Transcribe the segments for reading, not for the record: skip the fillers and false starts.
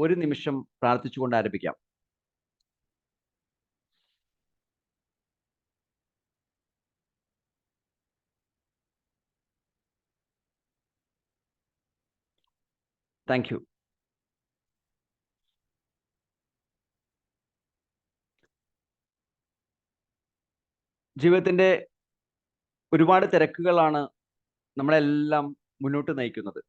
ഒരു നിമിഷം പ്രാർത്ഥിച്ചുകൊണ്ട് ആരംഭിക്കാം. Thank you. ജീവിതത്തിന്റെ ഒരുപാട് തിരക്കുകളാണ് നമ്മളെല്ലാം മുന്നോട്ട് നയിക്കുന്നത്.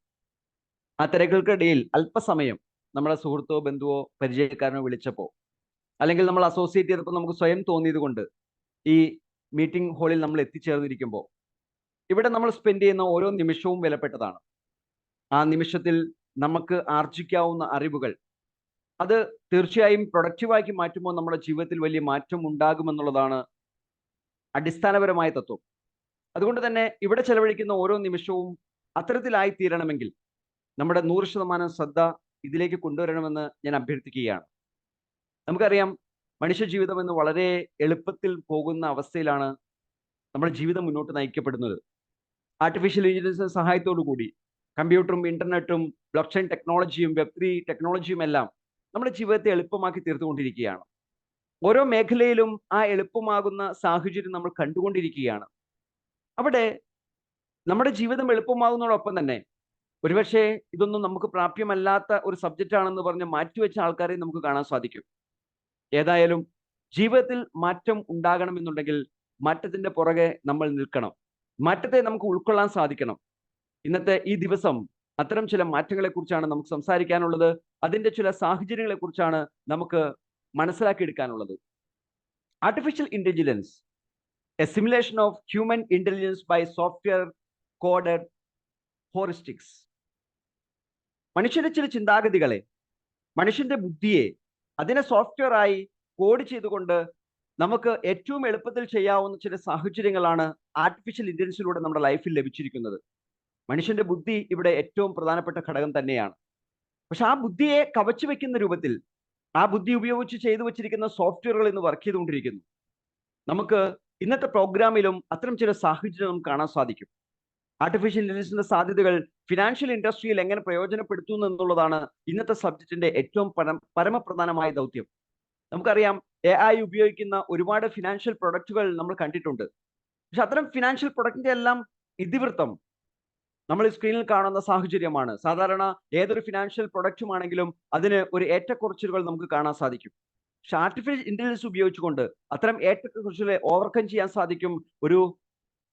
ആ തിരക്കുകൾക്കിടയിൽ അല്പസമയം നമ്മുടെ സുഹൃത്തോ ബന്ധുവോ പരിചയക്കാരനോ വിളിച്ചപ്പോൾ, അല്ലെങ്കിൽ നമ്മൾ അസോസിയേറ്റ് ചെയ്തപ്പോൾ നമുക്ക് സ്വയം തോന്നിയത് കൊണ്ട് ഈ മീറ്റിംഗ് ഹാളിൽ നമ്മൾ എത്തിച്ചേർന്നിരിക്കുമ്പോൾ ഇവിടെ നമ്മൾ സ്പെൻഡ് ചെയ്യുന്ന ഓരോ നിമിഷവും വിലപ്പെട്ടതാണ്. ആ നിമിഷത്തിൽ നമുക്ക് ആർജിക്കാവുന്ന അറിവുകൾ അത് തീർച്ചയായും പ്രൊഡക്റ്റീവാക്കി മാറ്റുമ്പോൾ നമ്മുടെ ജീവിതത്തിൽ വലിയ മാറ്റം ഉണ്ടാകുമെന്നുള്ളതാണ് അടിസ്ഥാനപരമായ തത്വം. അതുകൊണ്ട് തന്നെ ഇവിടെ ചെലവഴിക്കുന്ന ഓരോ നിമിഷവും അത്തരത്തിലായി തീരണമെങ്കിൽ നമ്മുടെ 100% ശ്രദ്ധ ഇതിലേക്ക് കൊണ്ടുവരണമെന്ന് ഞാൻ അഭ്യർത്ഥിക്കുകയാണ്. നമുക്കറിയാം, മനുഷ്യ ജീവിതം എന്ന് വളരെ എളുപ്പത്തിൽ പോകുന്ന അവസ്ഥയിലാണ് നമ്മുടെ ജീവിതം മുന്നോട്ട് നയിക്കപ്പെടുന്നത്. ആർട്ടിഫിഷ്യൽ ഇന്റലിജൻസിന്റെ സഹായത്തോടു കൂടി കമ്പ്യൂട്ടറും ഇന്റർനെറ്റും ബ്ലോക്ക് ചെയിൻ ടെക്നോളജിയും വെബ്3 ടെക്നോളജിയും എല്ലാം നമ്മുടെ ജീവിതത്തെ എളുപ്പമാക്കി തീർത്തുകൊണ്ടിരിക്കുകയാണ്. ഓരോ മേഖലയിലും ആ എളുപ്പമാകുന്ന സാഹചര്യം നമ്മൾ കണ്ടുകൊണ്ടിരിക്കുകയാണ്. അവിടെ നമ്മുടെ ജീവിതം എളുപ്പമാകുന്നതോടൊപ്പം തന്നെ ഒരുപക്ഷെ ഇതൊന്നും നമുക്ക് പ്രാപ്യമല്ലാത്ത ഒരു സബ്ജക്റ്റ് ആണെന്ന് പറഞ്ഞ് മാറ്റിവെച്ച ആൾക്കാരെ നമുക്ക് കാണാൻ സാധിക്കും. ഏതായാലും ജീവിതത്തിൽ മാറ്റം ഉണ്ടാകണമെന്നുണ്ടെങ്കിൽ മാറ്റത്തിന്റെ പുറകെ നമ്മൾ നിൽക്കണം. മാറ്റത്തെ നമുക്ക് ഉൾക്കൊള്ളാൻ സാധിക്കണം. ഇന്നത്തെ ഈ ദിവസം അത്തരം ചില മാറ്റങ്ങളെ കുറിച്ചാണ് നമുക്ക് സംസാരിക്കാനുള്ളത്. അതിന്റെ ചില സാഹചര്യങ്ങളെ കുറിച്ചാണ് നമുക്ക് മനസ്സിലാക്കിയെടുക്കാനുള്ളത്. Artificial intelligence, a simulation of human intelligence by software coded heuristics. മനുഷ്യന്റെ ചില ചിന്താഗതികളെ, മനുഷ്യന്റെ ബുദ്ധിയെ അതിനെ സോഫ്റ്റ്വെയർ ആയി കോഡ് ചെയ്തുകൊണ്ട് നമുക്ക് ഏറ്റവും എളുപ്പത്തിൽ ചെയ്യാവുന്ന ചില സാഹചര്യങ്ങളാണ് ആർട്ടിഫിഷ്യൽ ഇന്റലിജൻസിലൂടെ നമ്മുടെ ലൈഫിൽ ലഭിച്ചിരിക്കുന്നത്. മനുഷ്യന്റെ ബുദ്ധി ഇവിടെ ഏറ്റവും പ്രധാനപ്പെട്ട ഘടകം തന്നെയാണ്. പക്ഷെ ആ ബുദ്ധിയെ കവച്ചു വെക്കുന്ന രൂപത്തിൽ ആ ബുദ്ധി ഉപയോഗിച്ച് ചെയ്തു വെച്ചിരിക്കുന്ന സോഫ്റ്റ്വെയറുകൾ ഇന്ന് വർക്ക് ചെയ്തുകൊണ്ടിരിക്കുന്നു. നമുക്ക് ഇന്നത്തെ പ്രോഗ്രാമിലും അത്തരം ചില സാഹചര്യം നമുക്ക് കാണാൻ സാധിക്കും. ആർട്ടിഫിഷ്യൽ ഇന്റലിജൻസിന്റെ സാധ്യതകൾ ഫിനാൻഷ്യൽ ഇൻഡസ്ട്രിയിൽ എങ്ങനെ പ്രയോജനപ്പെടുത്തുന്നു എന്നുള്ളതാണ് ഇന്നത്തെ സബ്ജക്റ്റിന്റെ ഏറ്റവും പരമപ്രധാനമായ ദൗത്യം. നമുക്കറിയാം, AI ഉപയോഗിക്കുന്ന ഒരുപാട് ഫിനാൻഷ്യൽ പ്രൊഡക്റ്റുകൾ നമ്മൾ കണ്ടിട്ടുണ്ട്. പക്ഷെ അത്തരം ഫിനാൻഷ്യൽ പ്രൊഡക്റ്റിന്റെ എല്ലാം ഇതിവൃത്തം നമ്മൾ സ്ക്രീനിൽ കാണുന്ന സാഹചര്യമാണ്. സാധാരണ ഏതൊരു ഫിനാൻഷ്യൽ പ്രൊഡക്റ്റും ആണെങ്കിലും അതിന് ഒരു ഏറ്റക്കുറച്ചിലുകൾ നമുക്ക് കാണാൻ സാധിക്കും. പക്ഷെ ആർട്ടിഫിഷ്യൽ ഇന്റലിജൻസ് ഉപയോഗിച്ചുകൊണ്ട് അത്തരം ഏറ്റക്കുറച്ചിലുകളെ ഓവർകം ചെയ്യാൻ സാധിക്കും. ഒരു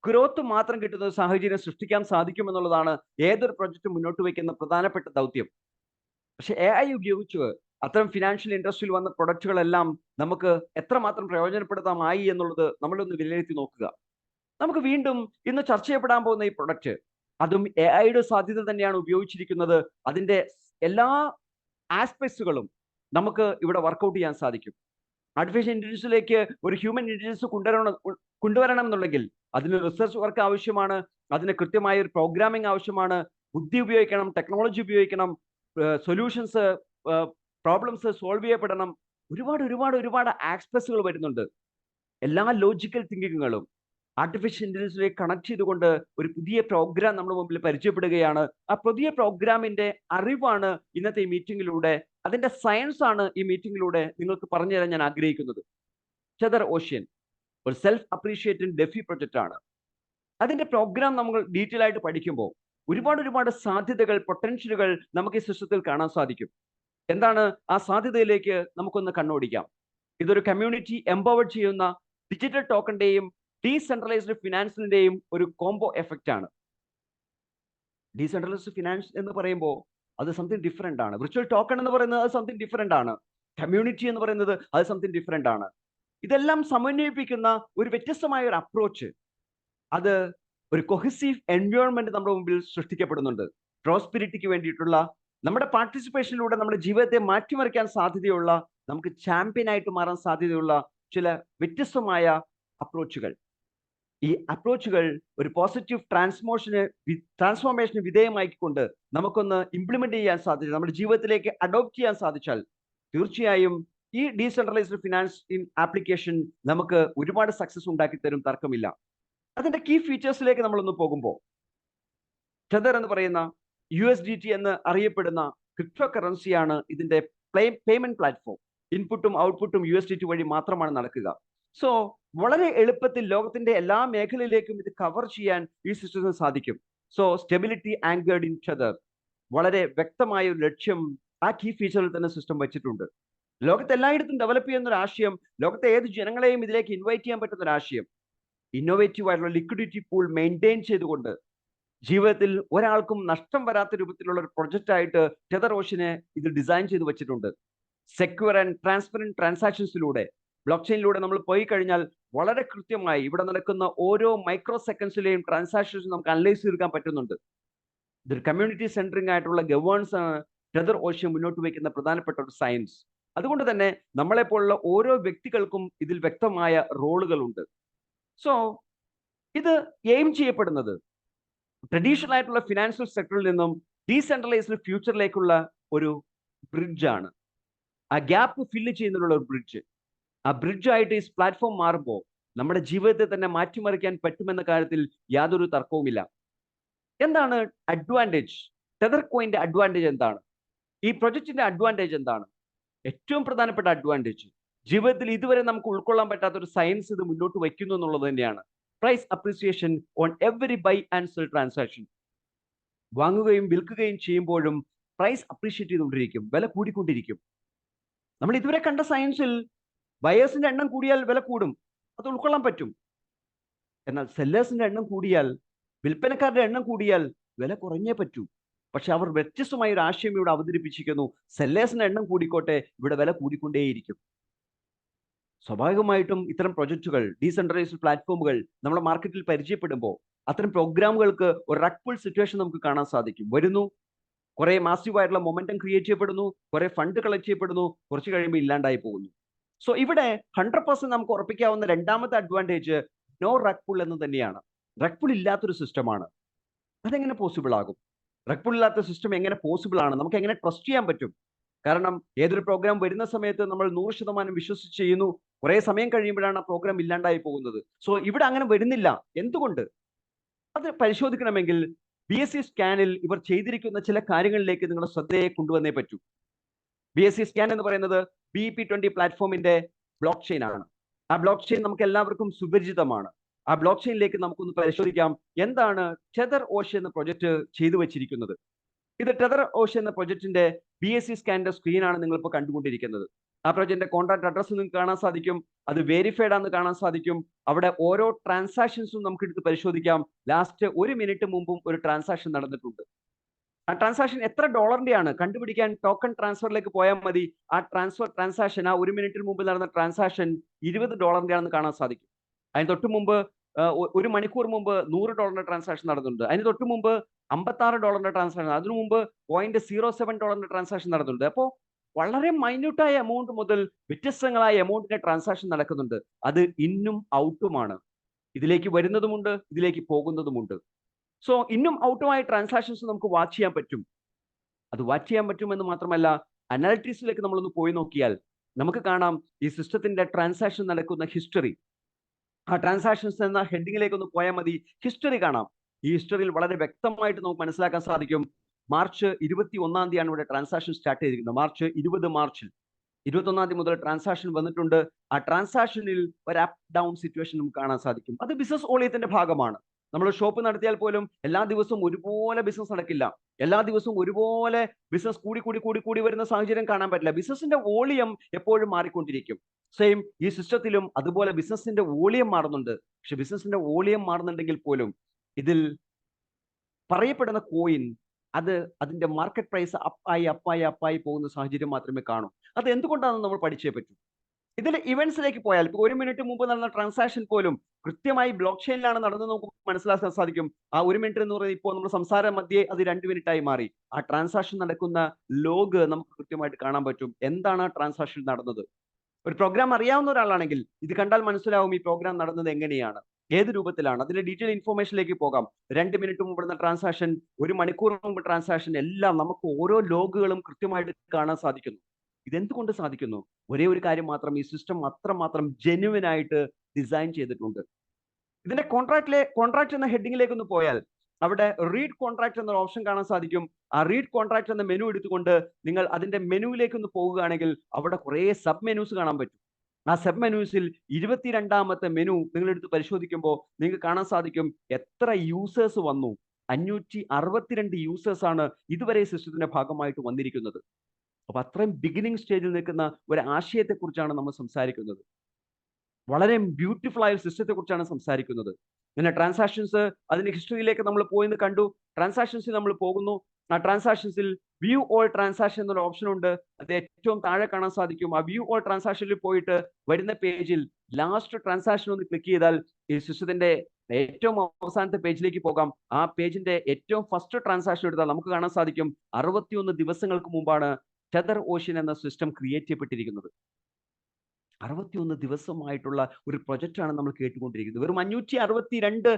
ഗ്രോത്ത് മാത്രം കിട്ടുന്ന ഒരു സാഹചര്യം സൃഷ്ടിക്കാൻ സാധിക്കുമെന്നുള്ളതാണ് ഏതൊരു പ്രൊജക്റ്റ് മുന്നോട്ട് വയ്ക്കുന്ന പ്രധാനപ്പെട്ട ദൗത്യം. പക്ഷെ AI ഉപയോഗിച്ച് അത്തരം ഫിനാൻഷ്യൽ ഇൻഡസ്ട്രിയിൽ വന്ന പ്രൊഡക്റ്റുകളെല്ലാം നമുക്ക് എത്രമാത്രം പ്രയോജനപ്പെടുത്താമായി എന്നുള്ളത് നമ്മളൊന്ന് വിലയിരുത്തി നോക്കുക. നമുക്ക് വീണ്ടും ഇന്ന് ചർച്ച ചെയ്യപ്പെടാൻ പോകുന്ന ഈ പ്രൊഡക്റ്റ്, അതും AI സാധ്യത തന്നെയാണ് ഉപയോഗിച്ചിരിക്കുന്നത്. അതിന്റെ എല്ലാ ആസ്പെക്ട്സുകളും നമുക്ക് ഇവിടെ വർക്കൗട്ട് ചെയ്യാൻ സാധിക്കും. ആർട്ടിഫിഷ്യൽ ഇന്റലിജൻസിലേക്ക് ഒരു ഹ്യൂമൻ ഇന്റലിജൻസ് കൊണ്ടുവരണം എന്നുണ്ടെങ്കിൽ അതിന് റിസർച്ച് വർക്ക് ആവശ്യമാണ്, അതിന് കൃത്യമായ ഒരു പ്രോഗ്രാമിംഗ് ആവശ്യമാണ്, ബുദ്ധി ഉപയോഗിക്കണം, ടെക്നോളജി ഉപയോഗിക്കണം, സൊല്യൂഷൻസ്, പ്രോബ്ലംസ് സോൾവ് ചെയ്യപ്പെടണം. ഒരുപാട് ആസ്പെക്ട്സുകൾ വരുന്നുണ്ട്. എല്ലാ ലോജിക്കൽ തിങ്കിങ്ങുകളും ആർട്ടിഫിഷ്യൽ ഇന്റലിജൻസിലേക്ക് കണക്ട് ചെയ്തുകൊണ്ട് ഒരു പുതിയ പ്രോഗ്രാം നമ്മുടെ മുമ്പിൽ പരിചയപ്പെടുകയാണ്. ആ പുതിയ പ്രോഗ്രാമിന്റെ അറിവാണ് ഇന്നത്തെ ഈ മീറ്റിംഗിലൂടെ, അതിന്റെ സയൻസ് ആണ് ഈ മീറ്റിംഗിലൂടെ നിങ്ങൾക്ക് പറഞ്ഞു തരാൻ ഞാൻ ആഗ്രഹിക്കുന്നത്. ചെതർ ഓഷ്യൻ ഒരു സെൽഫ് അപ്രീഷിയേറ്റിംഗ് ഡെഫി പ്രൊജക്റ്റ് ആണ്. അതിന്റെ പ്രോഗ്രാം നമ്മൾ ഡീറ്റെയിൽ ആയിട്ട് പഠിക്കുമ്പോൾ ഒരുപാട് സാധ്യതകൾ, പൊട്ടൻഷ്യലുകൾ നമുക്ക് ഈ സിസ്റ്റത്തിൽ കാണാൻ സാധിക്കും. എന്താണ് ആ സാധ്യതയിലേക്ക് നമുക്കൊന്ന് കണ്ണോടിക്കാം. ഇതൊരു കമ്മ്യൂണിറ്റി എംപവേർഡ് ചെയ്യുന്ന ഡിജിറ്റൽ ടോക്കണിന്റെയും ഡീസെൻട്രലൈസ്ഡ് ഫിനാൻസിന്റെയും ഒരു കോംബോ എഫക്റ്റ് ആണ്. ഡീസെൻട്രലൈസ്ഡ് ഫിനാൻസ് എന്ന് പറയുമ്പോൾ അത് സംതിങ് ഡിഫറെന്റ് ആണ്. വിർച്വൽ ടോക്കൺ എന്ന് പറയുന്നത് അത് സംതിങ് ഡിഫറെന്റ് ആണ്. കമ്മ്യൂണിറ്റി എന്ന് പറയുന്നത് അത് സംതിങ് ഡിഫറെന്റ് ആണ്. ഇതെല്ലാം സമന്വയിപ്പിക്കുന്ന ഒരു വ്യത്യസ്തമായ ഒരു അപ്രോച്ച്, അത് ഒരു കൊഹസീവ് എൻവയോൺമെന്റ് നമ്മുടെ മുമ്പിൽ സൃഷ്ടിക്കപ്പെടുന്നുണ്ട്. പ്രോസ്പെരിറ്റിക്ക് വേണ്ടിയിട്ടുള്ള, നമ്മുടെ പാർട്ടിസിപ്പേഷനിലൂടെ നമ്മുടെ ജീവിതത്തെ മാറ്റിമറിക്കാൻ സാധ്യതയുള്ള, നമുക്ക് ചാമ്പ്യനായിട്ട് മാറാൻ സാധ്യതയുള്ള ചില വ്യത്യസ്തമായ അപ്രോച്ചുകൾ. ഈ അപ്രോച്ചുകൾ ഒരു പോസിറ്റീവ് ട്രാൻസ്ഫോർമേഷന് വിധേയമാക്കിക്കൊണ്ട് നമുക്കൊന്ന് ഇംപ്ലിമെന്റ് ചെയ്യാൻ സാധിച്ചാൽ, നമ്മുടെ ജീവിതത്തിലേക്ക് അഡോപ്റ്റ് ചെയ്യാൻ സാധിച്ചാൽ തീർച്ചയായും ഈ ഡീസെൻട്രലൈസ്ഡ് ഫിനാൻസ് ഇൻ ആപ്ലിക്കേഷൻ നമുക്ക് ഒരുപാട് സക്സസ് ഉണ്ടാക്കി തരും, തർക്കമില്ല. അതിന്റെ കീ ഫീച്ചേഴ്സിലേക്ക് നമ്മളൊന്ന് പോകുമ്പോൾ, ടെതർ എന്ന് പറയുന്ന USDT എന്ന് അറിയപ്പെടുന്ന ക്രിപ്റ്റോ കറൻസിയാണ് ഇതിന്റെ പേയ്മെന്റ് പ്ലാറ്റ്ഫോം. ഇൻപുട്ടും ഔട്ട്പുട്ടും USDT വഴി മാത്രമാണ് നടക്കുക. സോ വളരെ എളുപ്പത്തിൽ ലോകത്തിന്റെ എല്ലാ മേഖലയിലേക്കും ഇത് കവർ ചെയ്യാൻ ഈ സിസ്റ്റത്തിന് സാധിക്കും. So stability anchored in each other, വളരെ വ്യക്തമായ ഒരു ലക്ഷ്യം ആ കീ ഫീച്ചറിൽ തന്നെ സിസ്റ്റം വെച്ചിട്ടുണ്ട്. ലോകത്ത് എല്ലായിടത്തും ഡെവലപ്പ് ചെയ്യുന്ന ഒരു ആശയം, ലോകത്തെ ഏത് ജനങ്ങളെയും ഇതിലേക്ക് ഇൻവൈറ്റ് ചെയ്യാൻ പറ്റുന്ന ഒരു ആശയം, ഇന്നോവേറ്റീവ് ആയിട്ടുള്ള ലിക്വിഡിറ്റി പൂൾ മെയിൻറ്റെയിൻ ചെയ്തുകൊണ്ട് ജീവിതത്തിൽ ഒരാൾക്കും നഷ്ടം വരാത്ത രൂപത്തിലുള്ള ഒരു പ്രൊജക്റ്റ് ആയിട്ട് ടെതർ ഓഷ്യനെ ഇത് ഡിസൈൻ ചെയ്ത് വെച്ചിട്ടുണ്ട്. സെക്യൂർ ആൻഡ് ട്രാൻസ്പെറന്റ് ട്രാൻസാക്ഷൻസിലൂടെ, ബ്ലോക്ക് ചെയിനിലൂടെ നമ്മൾ പോയി കഴിഞ്ഞാൽ വളരെ കൃത്യമായി ഇവിടെ നടക്കുന്ന ഓരോ മൈക്രോ സെക്കൻഡ്സിലെയും ട്രാൻസാക്ഷൻസ് നമുക്ക് അനലൈസ് ചെയ്തെടുക്കാൻ പറ്റുന്നുണ്ട്. ഇതൊരു കമ്മ്യൂണിറ്റി സെൻട്രിങ് ആയിട്ടുള്ള ഗവേൺസ് ആണ് ടെതർ ഓഷ്യൻ മുന്നോട്ട് വയ്ക്കുന്ന പ്രധാനപ്പെട്ട ഒരു സയൻസ്. അതുകൊണ്ട് തന്നെ നമ്മളെപ്പോലുള്ള ഓരോ വ്യക്തികൾക്കും ഇതിൽ വ്യക്തമായ റോളുകളുണ്ട്. സോ ഇത് എയിം ചെയ്യപ്പെടുന്നത് ട്രഡീഷണൽ ആയിട്ടുള്ള ഫിനാൻഷ്യൽ സെക്ടറിൽ നിന്നും ഡീസെൻട്രലൈസ്ഡ് ഫ്യൂച്ചറിലേക്കുള്ള ഒരു ബ്രിഡ്ജാണ്. ആ ഗ്യാപ്പ് ഫില്ല് ചെയ്യുന്നതിനുള്ള ഒരു ബ്രിഡ്ജ്. ആ ബ്രിഡ്ജായിട്ട് ഈ പ്ലാറ്റ്ഫോം മാറുമ്പോൾ നമ്മുടെ ജീവിതത്തെ തന്നെ മാറ്റിമറിക്കാൻ പറ്റുമെന്ന കാര്യത്തിൽ യാതൊരു തർക്കവുമില്ല. എന്താണ് അഡ്വാൻറ്റേജ്? ടെതർ കോയിന്റെ അഡ്വാൻറ്റേജ് എന്താണ്? ഈ പ്രൊജക്റ്റിന്റെ അഡ്വാൻറ്റേജ് എന്താണ്? ഏറ്റവും പ്രധാനപ്പെട്ട അഡ്വാൻറ്റേജ്, ജീവിതത്തിൽ ഇതുവരെ നമുക്ക് ഉൾക്കൊള്ളാൻ പറ്റാത്ത ഒരു സയൻസ് ഇത് മുന്നോട്ട് വയ്ക്കുന്നു എന്നുള്ളത് തന്നെയാണ്. Price appreciation on every buy and sell transaction. വാങ്ങുകയും വിൽക്കുകയും ചെയ്യുമ്പോഴും പ്രൈസ് അപ്രീഷിയേറ്റ് ചെയ്തുകൊണ്ടിരിക്കും, വില കൂടിക്കൊണ്ടിരിക്കും. നമ്മൾ ഇതുവരെ കണ്ട സയൻസിൽ ബയേഴ്സിന്റെ എണ്ണം കൂടിയാൽ വില കൂടും, അത് ഉൾക്കൊള്ളാൻ പറ്റും. എന്നാൽ സെല്ലേഴ്സിന്റെ എണ്ണം കൂടിയാൽ, വിൽപ്പനക്കാരുടെ എണ്ണം കൂടിയാൽ വില കുറഞ്ഞേ പറ്റൂ. പക്ഷെ അവർ വ്യത്യസ്തമായ ഒരു ആശയം ഇവിടെ അവതരിപ്പിച്ചിരിക്കുന്നു. സെല്ലേഴ്സിന്റെ എണ്ണം കൂടിക്കോട്ടെ, ഇവിടെ വില കൂടിക്കൊണ്ടേയിരിക്കും. സ്വാഭാവികമായിട്ടും ഇത്തരം പ്രൊജക്റ്റുകൾ, ഡീസെൻട്രലൈസ്ഡ് പ്ലാറ്റ്ഫോമുകൾ നമ്മുടെ മാർക്കറ്റിൽ പരിചയപ്പെടുമ്പോൾ അത്തരം പ്രോഗ്രാമുകൾക്ക് ഒരു റഗ് പുൾ സിറ്റുവേഷൻ നമുക്ക് കാണാൻ സാധിക്കും. വരുന്നു, കുറെ മാസീവ് ആയിട്ടുള്ള മൊമെന്റം ക്രിയേറ്റ് ചെയ്യപ്പെടുന്നു, കുറെ ഫണ്ട് കളക്ട് ചെയ്യപ്പെടുന്നു, കുറച്ച് കഴിയുമ്പോൾ ഇല്ലാണ്ടായി പോകുന്നു. സോ ഇവിടെ 100% നമുക്ക് ഉറപ്പിക്കാവുന്ന രണ്ടാമത്തെ അഡ്വാൻറ്റേജ് നോ റഗ് പുൾ എന്ന് തന്നെയാണ്. റഗ് പുൾ ഇല്ലാത്തൊരു സിസ്റ്റമാണ്. അതെങ്ങനെ പോസിബിൾ ആകും? റഗ് പുൾ ഇല്ലാത്ത സിസ്റ്റം എങ്ങനെ പോസിബിൾ ആണ്? നമുക്ക് എങ്ങനെ ട്രസ്റ്റ് ചെയ്യാൻ പറ്റും? കാരണം ഏതൊരു പ്രോഗ്രാം വരുന്ന സമയത്ത് നമ്മൾ 100% വിശ്വസിച്ച് ചെയ്യുന്നു, കുറെ സമയം കഴിയുമ്പോഴാണ് ആ പ്രോഗ്രാം ഇല്ലാണ്ടായി പോകുന്നത്. സോ ഇവിടെ അങ്ങനെ വരുന്നില്ല. എന്തുകൊണ്ട്? അത് പരിശോധിക്കണമെങ്കിൽ BSC സ്കാനിൽ ഇവർ ചെയ്തിരിക്കുന്ന ചില കാര്യങ്ങളിലേക്ക് നിങ്ങളുടെ ശ്രദ്ധയെ കൊണ്ടുവന്നേ പറ്റൂ. BSC സ്കാൻ എന്ന് പറയുന്നത് BEP20 പ്ലാറ്റ്ഫോമിന്റെ ബ്ലോക്ക് ചെയിൻ ആണ്. ആ ബ്ലോക്ക് ചെയിൻ നമുക്ക് എല്ലാവർക്കും സുപരിചിതമാണ്. ആ ബ്ലോക്ക് ചെയിനിലേക്ക് നമുക്കൊന്ന് പരിശോധിക്കാം, എന്താണ് ടെതർ ഓഷ്യൻ എന്ന പ്രൊജക്ട് ചെയ്തു വെച്ചിരിക്കുന്നത്. ഇത് ടെതർ ഓഷ്യൻ എന്ന പ്രൊജക്ടിന്റെ BSC സ്കാനിന്റെ സ്ക്രീനാണ് നിങ്ങളിപ്പോൾ കണ്ടുകൊണ്ടിരിക്കുന്നത്. ആ പ്രൊജക്ടിന്റെ കോൺട്രാക്ട് അഡ്രസ് നിങ്ങൾക്ക് കാണാൻ സാധിക്കും, അത് വെരിഫൈഡ് ആണെന്ന് കാണാൻ സാധിക്കും. അവിടെ ഓരോ ട്രാൻസാക്ഷൻസും നമുക്ക് എടുത്ത് പരിശോധിക്കാം. ലാസ്റ്റ് 1 മിനിറ്റ് മുമ്പും ഒരു ട്രാൻസാക്ഷൻ നടന്നിട്ടുണ്ട്. ആ ട്രാൻസാക്ഷൻ എത്ര ഡോളറിന്റെയാണ് കണ്ടുപിടിക്കാൻ ടോക്കൺ ട്രാൻസ്ഫറിലേക്ക് പോയാൽ മതി. ആ ട്രാൻസാക്ഷൻ, ആ 1 മിനിറ്റിന് മുമ്പ് നടന്ന ട്രാൻസാക്ഷൻ $20 ആണെന്ന് കാണാൻ സാധിക്കും. അതിന് തൊട്ട് മുമ്പ് 1 മണിക്കൂർ മുമ്പ് $100 ട്രാൻസാക്ഷൻ നടന്നിട്ടുണ്ട്. അതിന് തൊട്ട് മുമ്പ് $56 ട്രാൻസാക്ഷൻ, അതിനു മുമ്പ് $0.07 ട്രാൻസാക്ഷൻ നടന്നിട്ടുണ്ട്. അപ്പോൾ വളരെ മൈന്യൂട്ടായ എമൗണ്ട് മുതൽ വ്യത്യസ്തങ്ങളായ എമൗണ്ടിന്റെ ട്രാൻസാക്ഷൻ നടക്കുന്നുണ്ട്. അത് ഇന്നും ഔട്ടുമാണ്. ഇതിലേക്ക് വരുന്നതുമുണ്ട്, ഇതിലേക്ക് പോകുന്നതുമുണ്ട്. സോ ഇന്നും ഔട്ടുമായ ട്രാൻസാക്ഷൻസ് നമുക്ക് വാച്ച് ചെയ്യാൻ പറ്റും. അത് വാച്ച് ചെയ്യാൻ പറ്റുമെന്ന് മാത്രമല്ല, അനാലിറ്റിക്സിലേക്ക് നമ്മളൊന്ന് പോയി നോക്കിയാൽ നമുക്ക് കാണാം ഈ സിസ്റ്റത്തിന്റെ ട്രാൻസാക്ഷൻ നടക്കുന്ന ഹിസ്റ്ററി. ആ ട്രാൻസാക്ഷൻസ് എന്ന ഹെഡിങ്ങിലേക്ക് ഒന്ന് പോയാൽ മതി, ഹിസ്റ്ററി കാണാം. ഈ ഹിസ്റ്ററിയിൽ വളരെ വ്യക്തമായിട്ട് നമുക്ക് മനസ്സിലാക്കാൻ സാധിക്കും. മാർച്ച് 21-ാം തീയതിയാണ് ഇവിടെ ട്രാൻസാക്ഷൻ സ്റ്റാർട്ട് ചെയ്തിരിക്കുന്നത്. മാർച്ചിൽ 21-ാം തീയതി മുതൽ ട്രാൻസാക്ഷൻ വന്നിട്ടുണ്ട്. ആ ട്രാൻസാക്ഷനിൽ ഒരു അപ്പ് ഡൗൺ സിറ്റുവേഷൻ നമുക്ക് കാണാൻ സാധിക്കും. അത് ബിസിനസ് വോളിയത്തിന്റെ ഭാഗമാണ്. നമ്മൾ ഷോപ്പ് നടത്തിയാൽ പോലും എല്ലാ ദിവസവും ഒരുപോലെ ബിസിനസ് നടക്കില്ല. എല്ലാ ദിവസവും ഒരുപോലെ ബിസിനസ് കൂടി വരുന്ന സാഹചര്യം കാണാൻ പറ്റില്ല. ബിസിനസിന്റെ വോളിയം എപ്പോഴും മാറിക്കൊണ്ടിരിക്കും. സെയിം ഈ സിസ്റ്റത്തിലും അതുപോലെ ബിസിനസിന്റെ വോളിയം മാറുന്നുണ്ട്. പക്ഷെ ബിസിനസിന്റെ വോളിയം മാറുന്നുണ്ടെങ്കിൽ പോലും ഇതിൽ പറയപ്പെടുന്ന കോയിൻ അത് അതിന്റെ മാർക്കറ്റ് പ്രൈസ് അപ്പായി പോകുന്ന സാഹചര്യം മാത്രമേ കാണൂ. അത് എന്തുകൊണ്ടാണെന്ന് നമ്മൾ പഠിച്ചേ പറ്റൂ. ഇതിൽ ഇവന്റ്സിലേക്ക് പോയാൽ ഇപ്പോൾ 1 മിനിറ്റ് മുമ്പ് നടന്ന ട്രാൻസാക്ഷൻ പോലും കൃത്യമായി ബ്ലോക്ക് ചെയിനിലാണ് നടന്നത് നമുക്ക് മനസ്സിലാക്കാൻ സാധിക്കും. ആ 1 മിനിറ്റ് എന്ന് പറയുന്നത് ഇപ്പോൾ നമ്മുടെ സംസാര മധ്യേ അത് 2 മിനിറ്റായി മാറി. ആ ട്രാൻസാക്ഷൻ നടക്കുന്ന ലോഗ് നമുക്ക് കൃത്യമായിട്ട് കാണാൻ പറ്റും. എന്താണ് ആ ട്രാൻസാക്ഷൻ നടന്നത്? ഒരു പ്രോഗ്രാം അറിയാവുന്ന ഒരാളാണെങ്കിൽ ഇത് കണ്ടാൽ മനസ്സിലാവും ഈ പ്രോഗ്രാം നടന്നത് എങ്ങനെയാണ്, ഏത് രൂപത്തിലാണ്. അതിന്റെ ഡീറ്റെയിൽ ഇൻഫോർമേഷനിലേക്ക് പോകാം. 2 മിനിറ്റ് മുമ്പ് നടന്ന ട്രാൻസാക്ഷൻ, 1 മണിക്കൂർ മുമ്പ് ട്രാൻസാക്ഷൻ, എല്ലാം നമുക്ക് ഓരോ ലോഗുകളും കൃത്യമായിട്ട് കാണാൻ സാധിക്കുന്നു. ഇതെന്തുകൊണ്ട് സാധിക്കുന്നു? ഒരേ ഒരു കാര്യം മാത്രം, ഈ സിസ്റ്റം അത്രമാത്രം ജെന്യുവൻ ആയിട്ട് ഡിസൈൻ ചെയ്തിട്ടുണ്ട്. ഇതിന്റെ കോൺട്രാക്ട് എന്ന ഹെഡിങ്ങിലേക്ക് ഒന്ന് പോയാൽ അവിടെ റീഡ് കോൺട്രാക്ട് എന്നൊരു ഓപ്ഷൻ കാണാൻ സാധിക്കും. ആ റീഡ് കോൺട്രാക്ട് എന്ന മെനു എടുത്തുകൊണ്ട് നിങ്ങൾ അതിന്റെ മെനുവിലേക്ക് ഒന്ന് പോകുകയാണെങ്കിൽ അവിടെ കുറേ സബ് മെനൂസ് കാണാൻ പറ്റും. ആ സബ് മെനൂസിൽ 22ാമത്തെ മെനു നിങ്ങൾ എടുത്ത് പരിശോധിക്കുമ്പോൾ നിങ്ങൾക്ക് കാണാൻ സാധിക്കും എത്ര യൂസേഴ്സ് വന്നു. 562 യൂസേഴ്സ് ആണ് ഇതുവരെ സിസ്റ്റത്തിന്റെ ഭാഗമായിട്ട് വന്നിരിക്കുന്നത്. അപ്പൊ അത്രയും ബിഗിനിങ് സ്റ്റേജിൽ നിൽക്കുന്ന ഒരു ആശയത്തെ കുറിച്ചാണ് നമ്മൾ സംസാരിക്കുന്നത്. വളരെ ബ്യൂട്ടിഫുൾ ആയ ഒരു സിസ്റ്റത്തെ കുറിച്ചാണ് സംസാരിക്കുന്നത്. പിന്നെ ട്രാൻസാക്ഷൻസ്, അതിന്റെ ഹിസ്റ്ററിയിലേക്ക് നമ്മൾ പോയിന്ന് കണ്ടു. ട്രാൻസാക്ഷൻസിൽ നമ്മൾ പോകുന്നു. ആ ട്രാൻസാക്ഷൻസിൽ വ്യൂ ഓൾ ട്രാൻസാക്ഷൻ എന്നൊരു ഓപ്ഷൻ ഉണ്ട്. അത് ഏറ്റവും താഴെ കാണാൻ സാധിക്കും. ആ വ്യൂ ഓൾ ട്രാൻസാക്ഷനിൽ പോയിട്ട് വരുന്ന പേജിൽ ലാസ്റ്റ് ട്രാൻസാക്ഷൻ ഒന്ന് ക്ലിക്ക് ചെയ്താൽ ഈ സിസ്റ്റത്തിന്റെ ഏറ്റവും അവസാനത്തെ പേജിലേക്ക് പോകാം. ആ പേജിന്റെ ഏറ്റവും ഫസ്റ്റ് ട്രാൻസാക്ഷൻ എടുത്താൽ നമുക്ക് കാണാൻ സാധിക്കും 61 ദിവസങ്ങൾക്ക് മുമ്പാണ് ടെതർ ഓഷ്യൻ എന്ന സിസ്റ്റം ക്രിയേറ്റ് ചെയ്യപ്പെട്ടിരിക്കുന്നത്. 61 ദിവസമായിട്ടുള്ള ഒരു പ്രൊജക്റ്റാണ് നമ്മൾ കേട്ടുകൊണ്ടിരിക്കുന്നത്. വെറും 562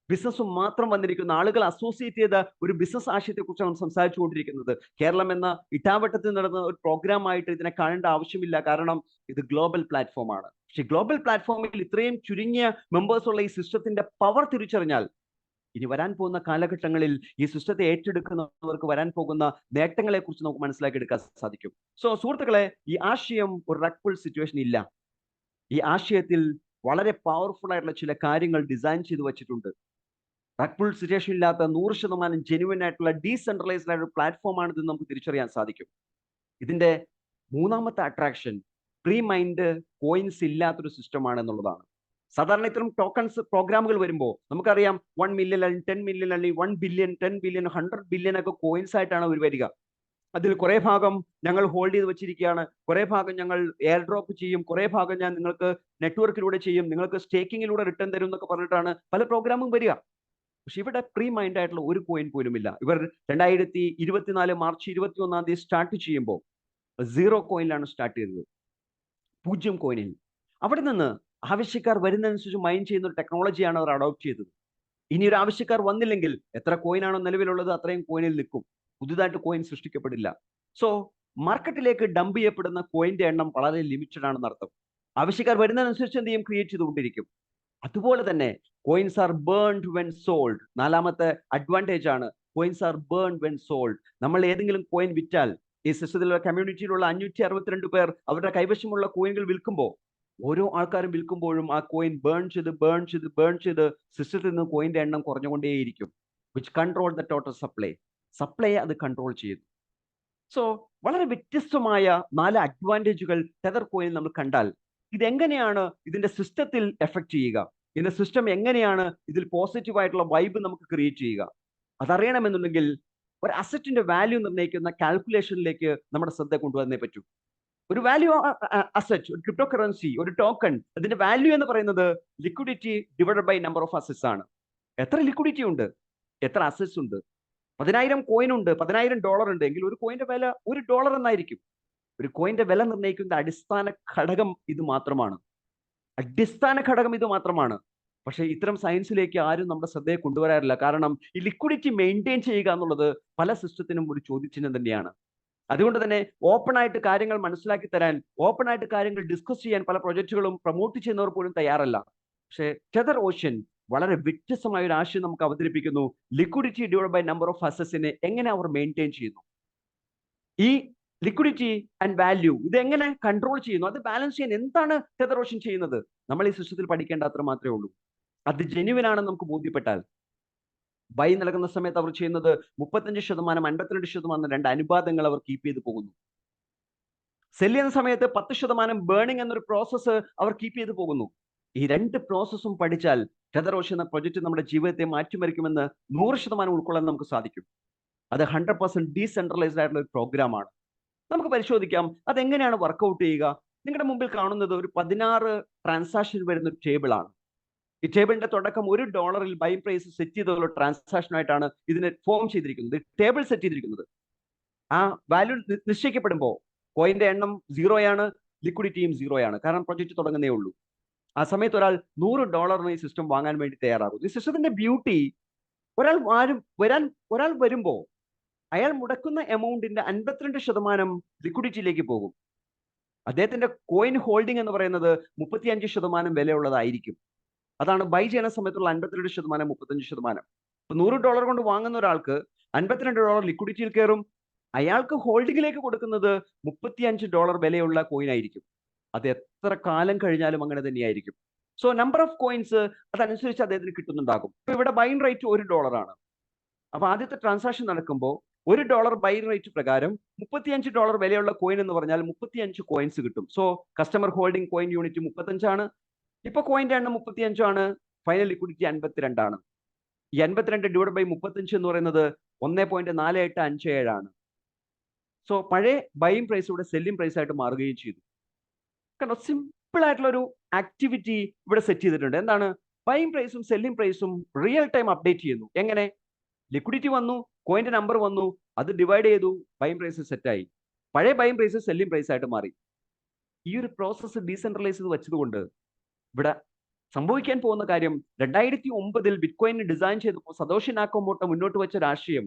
ബിസിനസ്സും മാത്രം വന്നിരിക്കുന്ന ആളുകൾ അസോസിയേറ്റ് ചെയ്ത ഒരു ബിസിനസ് ആശയത്തെക്കുറിച്ചാണ് സംസാരിച്ചുകൊണ്ടിരിക്കുന്നത്. കേരളം എന്ന ഇട്ടാവട്ടത്തിൽ നടന്ന ഒരു പ്രോഗ്രാം ആയിട്ട് ഇതിനെ കാണേണ്ട ആവശ്യമില്ല. കാരണം ഇത് ഗ്ലോബൽ പ്ലാറ്റ്ഫോം ആണ്. പക്ഷെ ഗ്ലോബൽ പ്ലാറ്റ്ഫോമിൽ ഇത്രയും ചുരുങ്ങിയ മെമ്പേഴ്സ് ഉള്ള ഈ സിസ്റ്റത്തിന്റെ പവർ തിരിച്ചറിഞ്ഞാൽ ഇനി വരാൻ പോകുന്ന കാലഘട്ടങ്ങളിൽ ഈ സിസ്റ്റത്തെ ഏറ്റെടുക്കുന്നവർക്ക് വരാൻ പോകുന്ന നേട്ടങ്ങളെ കുറിച്ച് നമുക്ക് മനസ്സിലാക്കിയെടുക്കാൻ സാധിക്കും. സുഹൃത്തുക്കളെ, ഈ ആശയം ഒരു റഗ്ഫുൾ സിറ്റുവേഷൻ ഇല്ല. ഈ ആശയത്തിൽ വളരെ പവർഫുൾ ആയിട്ടുള്ള ചില കാര്യങ്ങൾ ഡിസൈൻ ചെയ്ത് വെച്ചിട്ടുണ്ട്. റഗ്ഫുൾ സിറ്റുവേഷൻ ഇല്ലാത്ത 100% ജെനുവിൻ ആയിട്ടുള്ള ഡീസെൻട്രലൈസ്ഡ് ആയിട്ടുള്ള പ്ലാറ്റ്ഫോം ആണ് ഇത് നമുക്ക് തിരിച്ചറിയാൻ സാധിക്കും. ഇതിന്റെ മൂന്നാമത്തെ അട്രാക്ഷൻ പ്രീ മൈൻഡ് കോയിൻസ് ഇല്ലാത്തൊരു സിസ്റ്റമാണ് എന്നുള്ളതാണ്. സാധാരണ ഇത്തരം ടോക്കൺസ് പ്രോഗ്രാമുകൾ വരുമ്പോൾ നമുക്കറിയാം 1 മില്യൺ അല്ലെങ്കിൽ 10 മില്യൺ അല്ലെങ്കിൽ 1 ബില്യൺ 10 ബില്യൺ 100 ബില്യൺ ഒക്കെ കോയിൻസ് ആയിട്ടാണ് അവർ വരിക. അതിൽ കുറെ ഭാഗം ഞങ്ങൾ ഹോൾഡ് ചെയ്ത് വെച്ചിരിക്കുകയാണ്, കുറെ ഭാഗം ഞങ്ങൾ എയർ ഡ്രോപ്പ് ചെയ്യും, കുറെ ഭാഗം ഞാൻ നിങ്ങൾക്ക് നെറ്റ്വർക്കിലൂടെ ചെയ്യും, നിങ്ങൾക്ക് സ്റ്റേക്കിങ്ങിലൂടെ റിട്ടേൺ തരും എന്നൊക്കെ പറഞ്ഞിട്ടാണ് പല പ്രോഗ്രാമും വരിക. പക്ഷെ ഇവിടെ പ്രീ മൈൻഡ് ആയിട്ടുള്ള ഒരു കോയിൻ പോലും ഇല്ല. ഇവർ 2024 മാർച്ച് 21 സ്റ്റാർട്ട് ചെയ്യുമ്പോൾ 0 കോയിനിലാണ് സ്റ്റാർട്ട് ചെയ്തത്, 0 കോയിനിൽ. അവിടെ നിന്ന് ആവശ്യക്കാർ വരുന്നതനുസരിച്ച് മൈൻ ചെയ്യുന്ന ഒരു ടെക്നോളജിയാണ് അവർ അഡോപ്റ്റ് ചെയ്തത്. ഇനി ഒരു ആവശ്യക്കാർ വന്നില്ലെങ്കിൽ എത്ര കോയിനാണോ നിലവിലുള്ളത് അത്രയും കോയിനിൽ നിൽക്കും, പുതുതായിട്ട് കോയിൻ സൃഷ്ടിക്കപ്പെടില്ല. മാർക്കറ്റിലേക്ക് ഡംപ് ചെയ്യപ്പെടുന്ന കോയിന്റെ എണ്ണം വളരെ ലിമിറ്റഡ് ആണെന്ന് അർത്ഥം. ആവശ്യക്കാർ വരുന്നതനുസരിച്ച് എന്ത് ചെയ്യും, ക്രിയേറ്റ് ചെയ്തുകൊണ്ടിരിക്കും. അതുപോലെ തന്നെ coins are burned when sold. 4ാമത്തെ അഡ്വാൻറ്റേജ് ആണ് coins are burned when sold. നമ്മൾ ഏതെങ്കിലും കോയിൻ വിറ്റാൽ ഈ സിസ്റ്റത്തിലുള്ള കമ്മ്യൂണിറ്റിയിലുള്ള 562 പേർ അവരുടെ കൈവശമുള്ള കോയിനുകൾ വിൽക്കുമ്പോൾ ഓരോ ആൾക്കാരും വിൽക്കുമ്പോഴും ആ കോയിൻ ബേൺ ചെയ്ത് സിസ്റ്റത്തിൽ നിന്ന് കോയിന്റെ എണ്ണം കുറഞ്ഞുകൊണ്ടേയിരിക്കും. വിച്ച് കൺട്രോൾ ദ ടോട്ടൽ സപ്ലൈയെ അത് കൺട്രോൾ ചെയ്യുന്നു. വളരെ വ്യത്യസ്തമായ 4 അഡ്വാൻറ്റേജുകൾ ടെതർ കോയിനിൽ നമ്മൾ കണ്ടാൽ ഇതെങ്ങനെയാണ് ഇതിന്റെ സിസ്റ്റത്തിൽ എഫക്ട് ചെയ്യുക, ഇതിന്റെ സിസ്റ്റം എങ്ങനെയാണ് ഇതിൽ പോസിറ്റീവ് ആയിട്ടുള്ള വൈബ് നമുക്ക് ക്രിയേറ്റ് ചെയ്യുക, അതറിയണമെന്നുണ്ടെങ്കിൽ ഒരു അസറ്റിന്റെ വാല്യൂ നിർണ്ണയിക്കുന്ന കാൽക്കുലേഷനിലേക്ക് നമ്മുടെ ശ്രദ്ധ കൊണ്ടുവന്നേ പറ്റൂ. ഒരു വാല്യൂ അസറ്റ്, ഒരു ക്രിപ്റ്റോ കറൻസി, ഒരു ടോക്കൺ, അതിന്റെ വാല്യൂ എന്ന് പറയുന്നത് liquidity divided by number of assets ആണ്. എത്ര ലിക്വിഡിറ്റി ഉണ്ട്, എത്ര അസറ്റ്സ് ഉണ്ട്. 10,000 കോയിൻ ഉണ്ട്, $10,000 ഉണ്ട് എങ്കിൽ ഒരു കോയിന്റെ വില $1 എന്നായിരിക്കും. ഒരു കോയിന്റെ വില നിർണ്ണയിക്കുന്ന അടിസ്ഥാന ഘടകം ഇത് മാത്രമാണ്. പക്ഷേ ഇത്തരം സയൻസിലേക്ക് ആരും നമ്മുടെ ശ്രദ്ധയെ കൊണ്ടുവരാറില്ല. കാരണം ഈ ലിക്വിഡിറ്റി മെയിൻറ്റെയിൻ ചെയ്യുക എന്നുള്ളത് പല സിസ്റ്റത്തിനും ഒരു ചോദ്യചിഹ്നം തന്നെയാണ്. അതുകൊണ്ട് തന്നെ ഓപ്പൺ ആയിട്ട് കാര്യങ്ങൾ മനസ്സിലാക്കി തരാൻ, ഓപ്പൺ ആയിട്ട് കാര്യങ്ങൾ ഡിസ്കസ് ചെയ്യാൻ പല പ്രൊജക്റ്റുകളും പ്രൊമോട്ട് ചെയ്യുന്നവർ പോലും തയ്യാറല്ല. പക്ഷേ ടെതർ ഓഷ്യൻ വളരെ വ്യത്യസ്തമായ ഒരു ആശയം നമുക്ക് അവതരിപ്പിക്കുന്നു. Liquidity divide by number of അസറ്റ്സിനെ എങ്ങനെ അവർ മെയിൻറ്റെയിൻ ചെയ്യുന്നു, ഈ ലിക്വിഡിറ്റി ആൻഡ് വാല്യൂ ഇത് എങ്ങനെ കൺട്രോൾ ചെയ്യുന്നു, അത് ബാലൻസ് ചെയ്യാൻ എന്താണ് ടെതർ ഓഷ്യൻ ചെയ്യുന്നത്, നമ്മൾ ഈ സിസ്റ്റത്തിൽ പഠിക്കേണ്ട അത്ര മാത്രമേ ഉള്ളൂ. അത് ജെന്യുവൻ ആണെന്ന് നമുക്ക് ബോധ്യപ്പെട്ടാൽ ബൈ നൽകുന്ന സമയത്ത് അവർ ചെയ്യുന്നത് 35%, 52% 2 അനുപാതങ്ങൾ അവർ കീപ്പ് ചെയ്ത് പോകുന്നു. സെൽ ചെയ്യുന്ന സമയത്ത് 10% ബേണിംഗ് എന്നൊരു പ്രോസസ്സ് അവർ കീപ്പ് ചെയ്ത് പോകുന്നു. ഈ 2 പ്രോസസ്സും പഠിച്ചാൽ ടെതർ ഓഷ്യൻ എന്ന പ്രൊജക്ട് നമ്മുടെ ജീവിതത്തെ മാറ്റിമറിക്കുമെന്ന് 100% ഉൾക്കൊള്ളാൻ നമുക്ക് സാധിക്കും. അത് 100% ഡീസെൻട്രലൈസ്ഡ് ആയിട്ടുള്ള ഒരു പ്രോഗ്രാമാണ്. നമുക്ക് പരിശോധിക്കാം അതെങ്ങനെയാണ് വർക്കൗട്ട് ചെയ്യുക. നിങ്ങളുടെ മുമ്പിൽ കാണുന്നത് ഒരു 16 ട്രാൻസാക്ഷൻ വരുന്ന ഒരു ടേബിൾ ആണ്. ഈ ടേബിളിന്റെ തുടക്കം $1 ബൈ പ്രൈസ് സെറ്റ് ചെയ്തുള്ള ട്രാൻസാക്ഷനായിട്ടാണ് ഇതിനെ ഫോം ചെയ്തിരിക്കുന്നത്, ടേബിൾ സെറ്റ് ചെയ്തിരിക്കുന്നത്. ആ വാല്യൂ നിശ്ചയിക്കപ്പെടുമ്പോൾ കോയിന്റെ എണ്ണം 0 ആണ്, ലിക്വിഡിറ്റിയും 0 ആണ്. കാരണം പ്രൊജക്ട് തുടങ്ങുന്നേ ഉള്ളൂ. ആ സമയത്ത് ഒരാൾ $100 ഈ സിസ്റ്റം വാങ്ങാൻ വേണ്ടി തയ്യാറാകും. ഈ സിസ്റ്റത്തിന്റെ ബ്യൂട്ടി, ഒരാൾ വരുമ്പോൾ അയാൾ മുടക്കുന്ന എമൗണ്ടിന്റെ 52% ലിക്വിഡിറ്റിയിലേക്ക് പോകും. അദ്ദേഹത്തിന്റെ കോയിൻ ഹോൾഡിംഗ് എന്ന് പറയുന്നത് 35% വിലയുള്ളതായിരിക്കും. അതാണ് ബൈ ചെയ്യുന്ന സമയത്തുള്ള 52%, 35%. $100 കൊണ്ട് വാങ്ങുന്ന ഒരാൾക്ക് $52 ലിക്വിഡിറ്റിയിൽ കയറും. അയാൾക്ക് ഹോൾഡിംഗിലേക്ക് കൊടുക്കുന്നത് $35 വിലയുള്ള കോയിൻ ആയിരിക്കും. അത് എത്ര കാലം കഴിഞ്ഞാലും അങ്ങനെ തന്നെയായിരിക്കും. സോ നമ്പർ ഓഫ് കോയിൻസ് അതനുസരിച്ച് അദ്ദേഹത്തിന് കിട്ടുന്നുണ്ടാകും. ഇപ്പൊ ഇവിടെ ബൈങ് റേറ്റ് $1 ആണ്. അപ്പൊ ആദ്യത്തെ ട്രാൻസാക്ഷൻ നടക്കുമ്പോൾ $1 ബൈ റേറ്റ് പ്രകാരം $35 വിലയുള്ള കോയിൻ എന്ന് പറഞ്ഞാൽ 35 കോയിൻസ് കിട്ടും. So customer holding coin unit 35 ആണ്. ഇപ്പൊ കോയിന്റെ എണ്ണം 35 ആണ്. ഫൈനൽ ലിക്വിഡിറ്റി 52 ആണ്. ഈ 52 ഡിവൈഡ് ബൈ 35 എന്ന് പറയുന്നത് 1.4857 ആണ്. സോ പഴയ ബൈയിങ് പ്രൈസ് ഇവിടെ സെല്ലിംഗ് പ്രൈസ് ആയിട്ട് മാറുകയും ചെയ്തു. കണ്ടോ, സിമ്പിൾ ആയിട്ടുള്ള ഒരു ആക്ടിവിറ്റി ഇവിടെ സെറ്റ് ചെയ്തിട്ടുണ്ട്. എന്താണ്? ബൈയിങ് പ്രൈസും സെല്ലിംഗ് പ്രൈസും റിയൽ ടൈം അപ്ഡേറ്റ് ചെയ്യുന്നു. എങ്ങനെ? ലിക്വിഡിറ്റി വന്നു, കോയിന്റെ നമ്പർ വന്നു, അത് ഡിവൈഡ് ചെയ്തു, ബൈയിങ് പ്രൈസ് സെറ്റായി. പഴയ ബൈയിങ് പ്രൈസ് സെല്ലിംഗ് പ്രൈസ് ആയിട്ട് മാറി. ഈ ഒരു പ്രോസസ്സ് ഡീസെൻട്രലൈസ് ചെയ്ത് വെച്ചതുകൊണ്ട് ഇവിടെ സംഭവിക്കാൻ പോകുന്ന കാര്യം 2009 ബിറ്റ്കോയിൻ ഡിസൈൻ ചെയ്തപ്പോൾ സതോഷി നാക്കമോട്ടോ മുന്നോട്ട് വെച്ച ഒരു ആശയം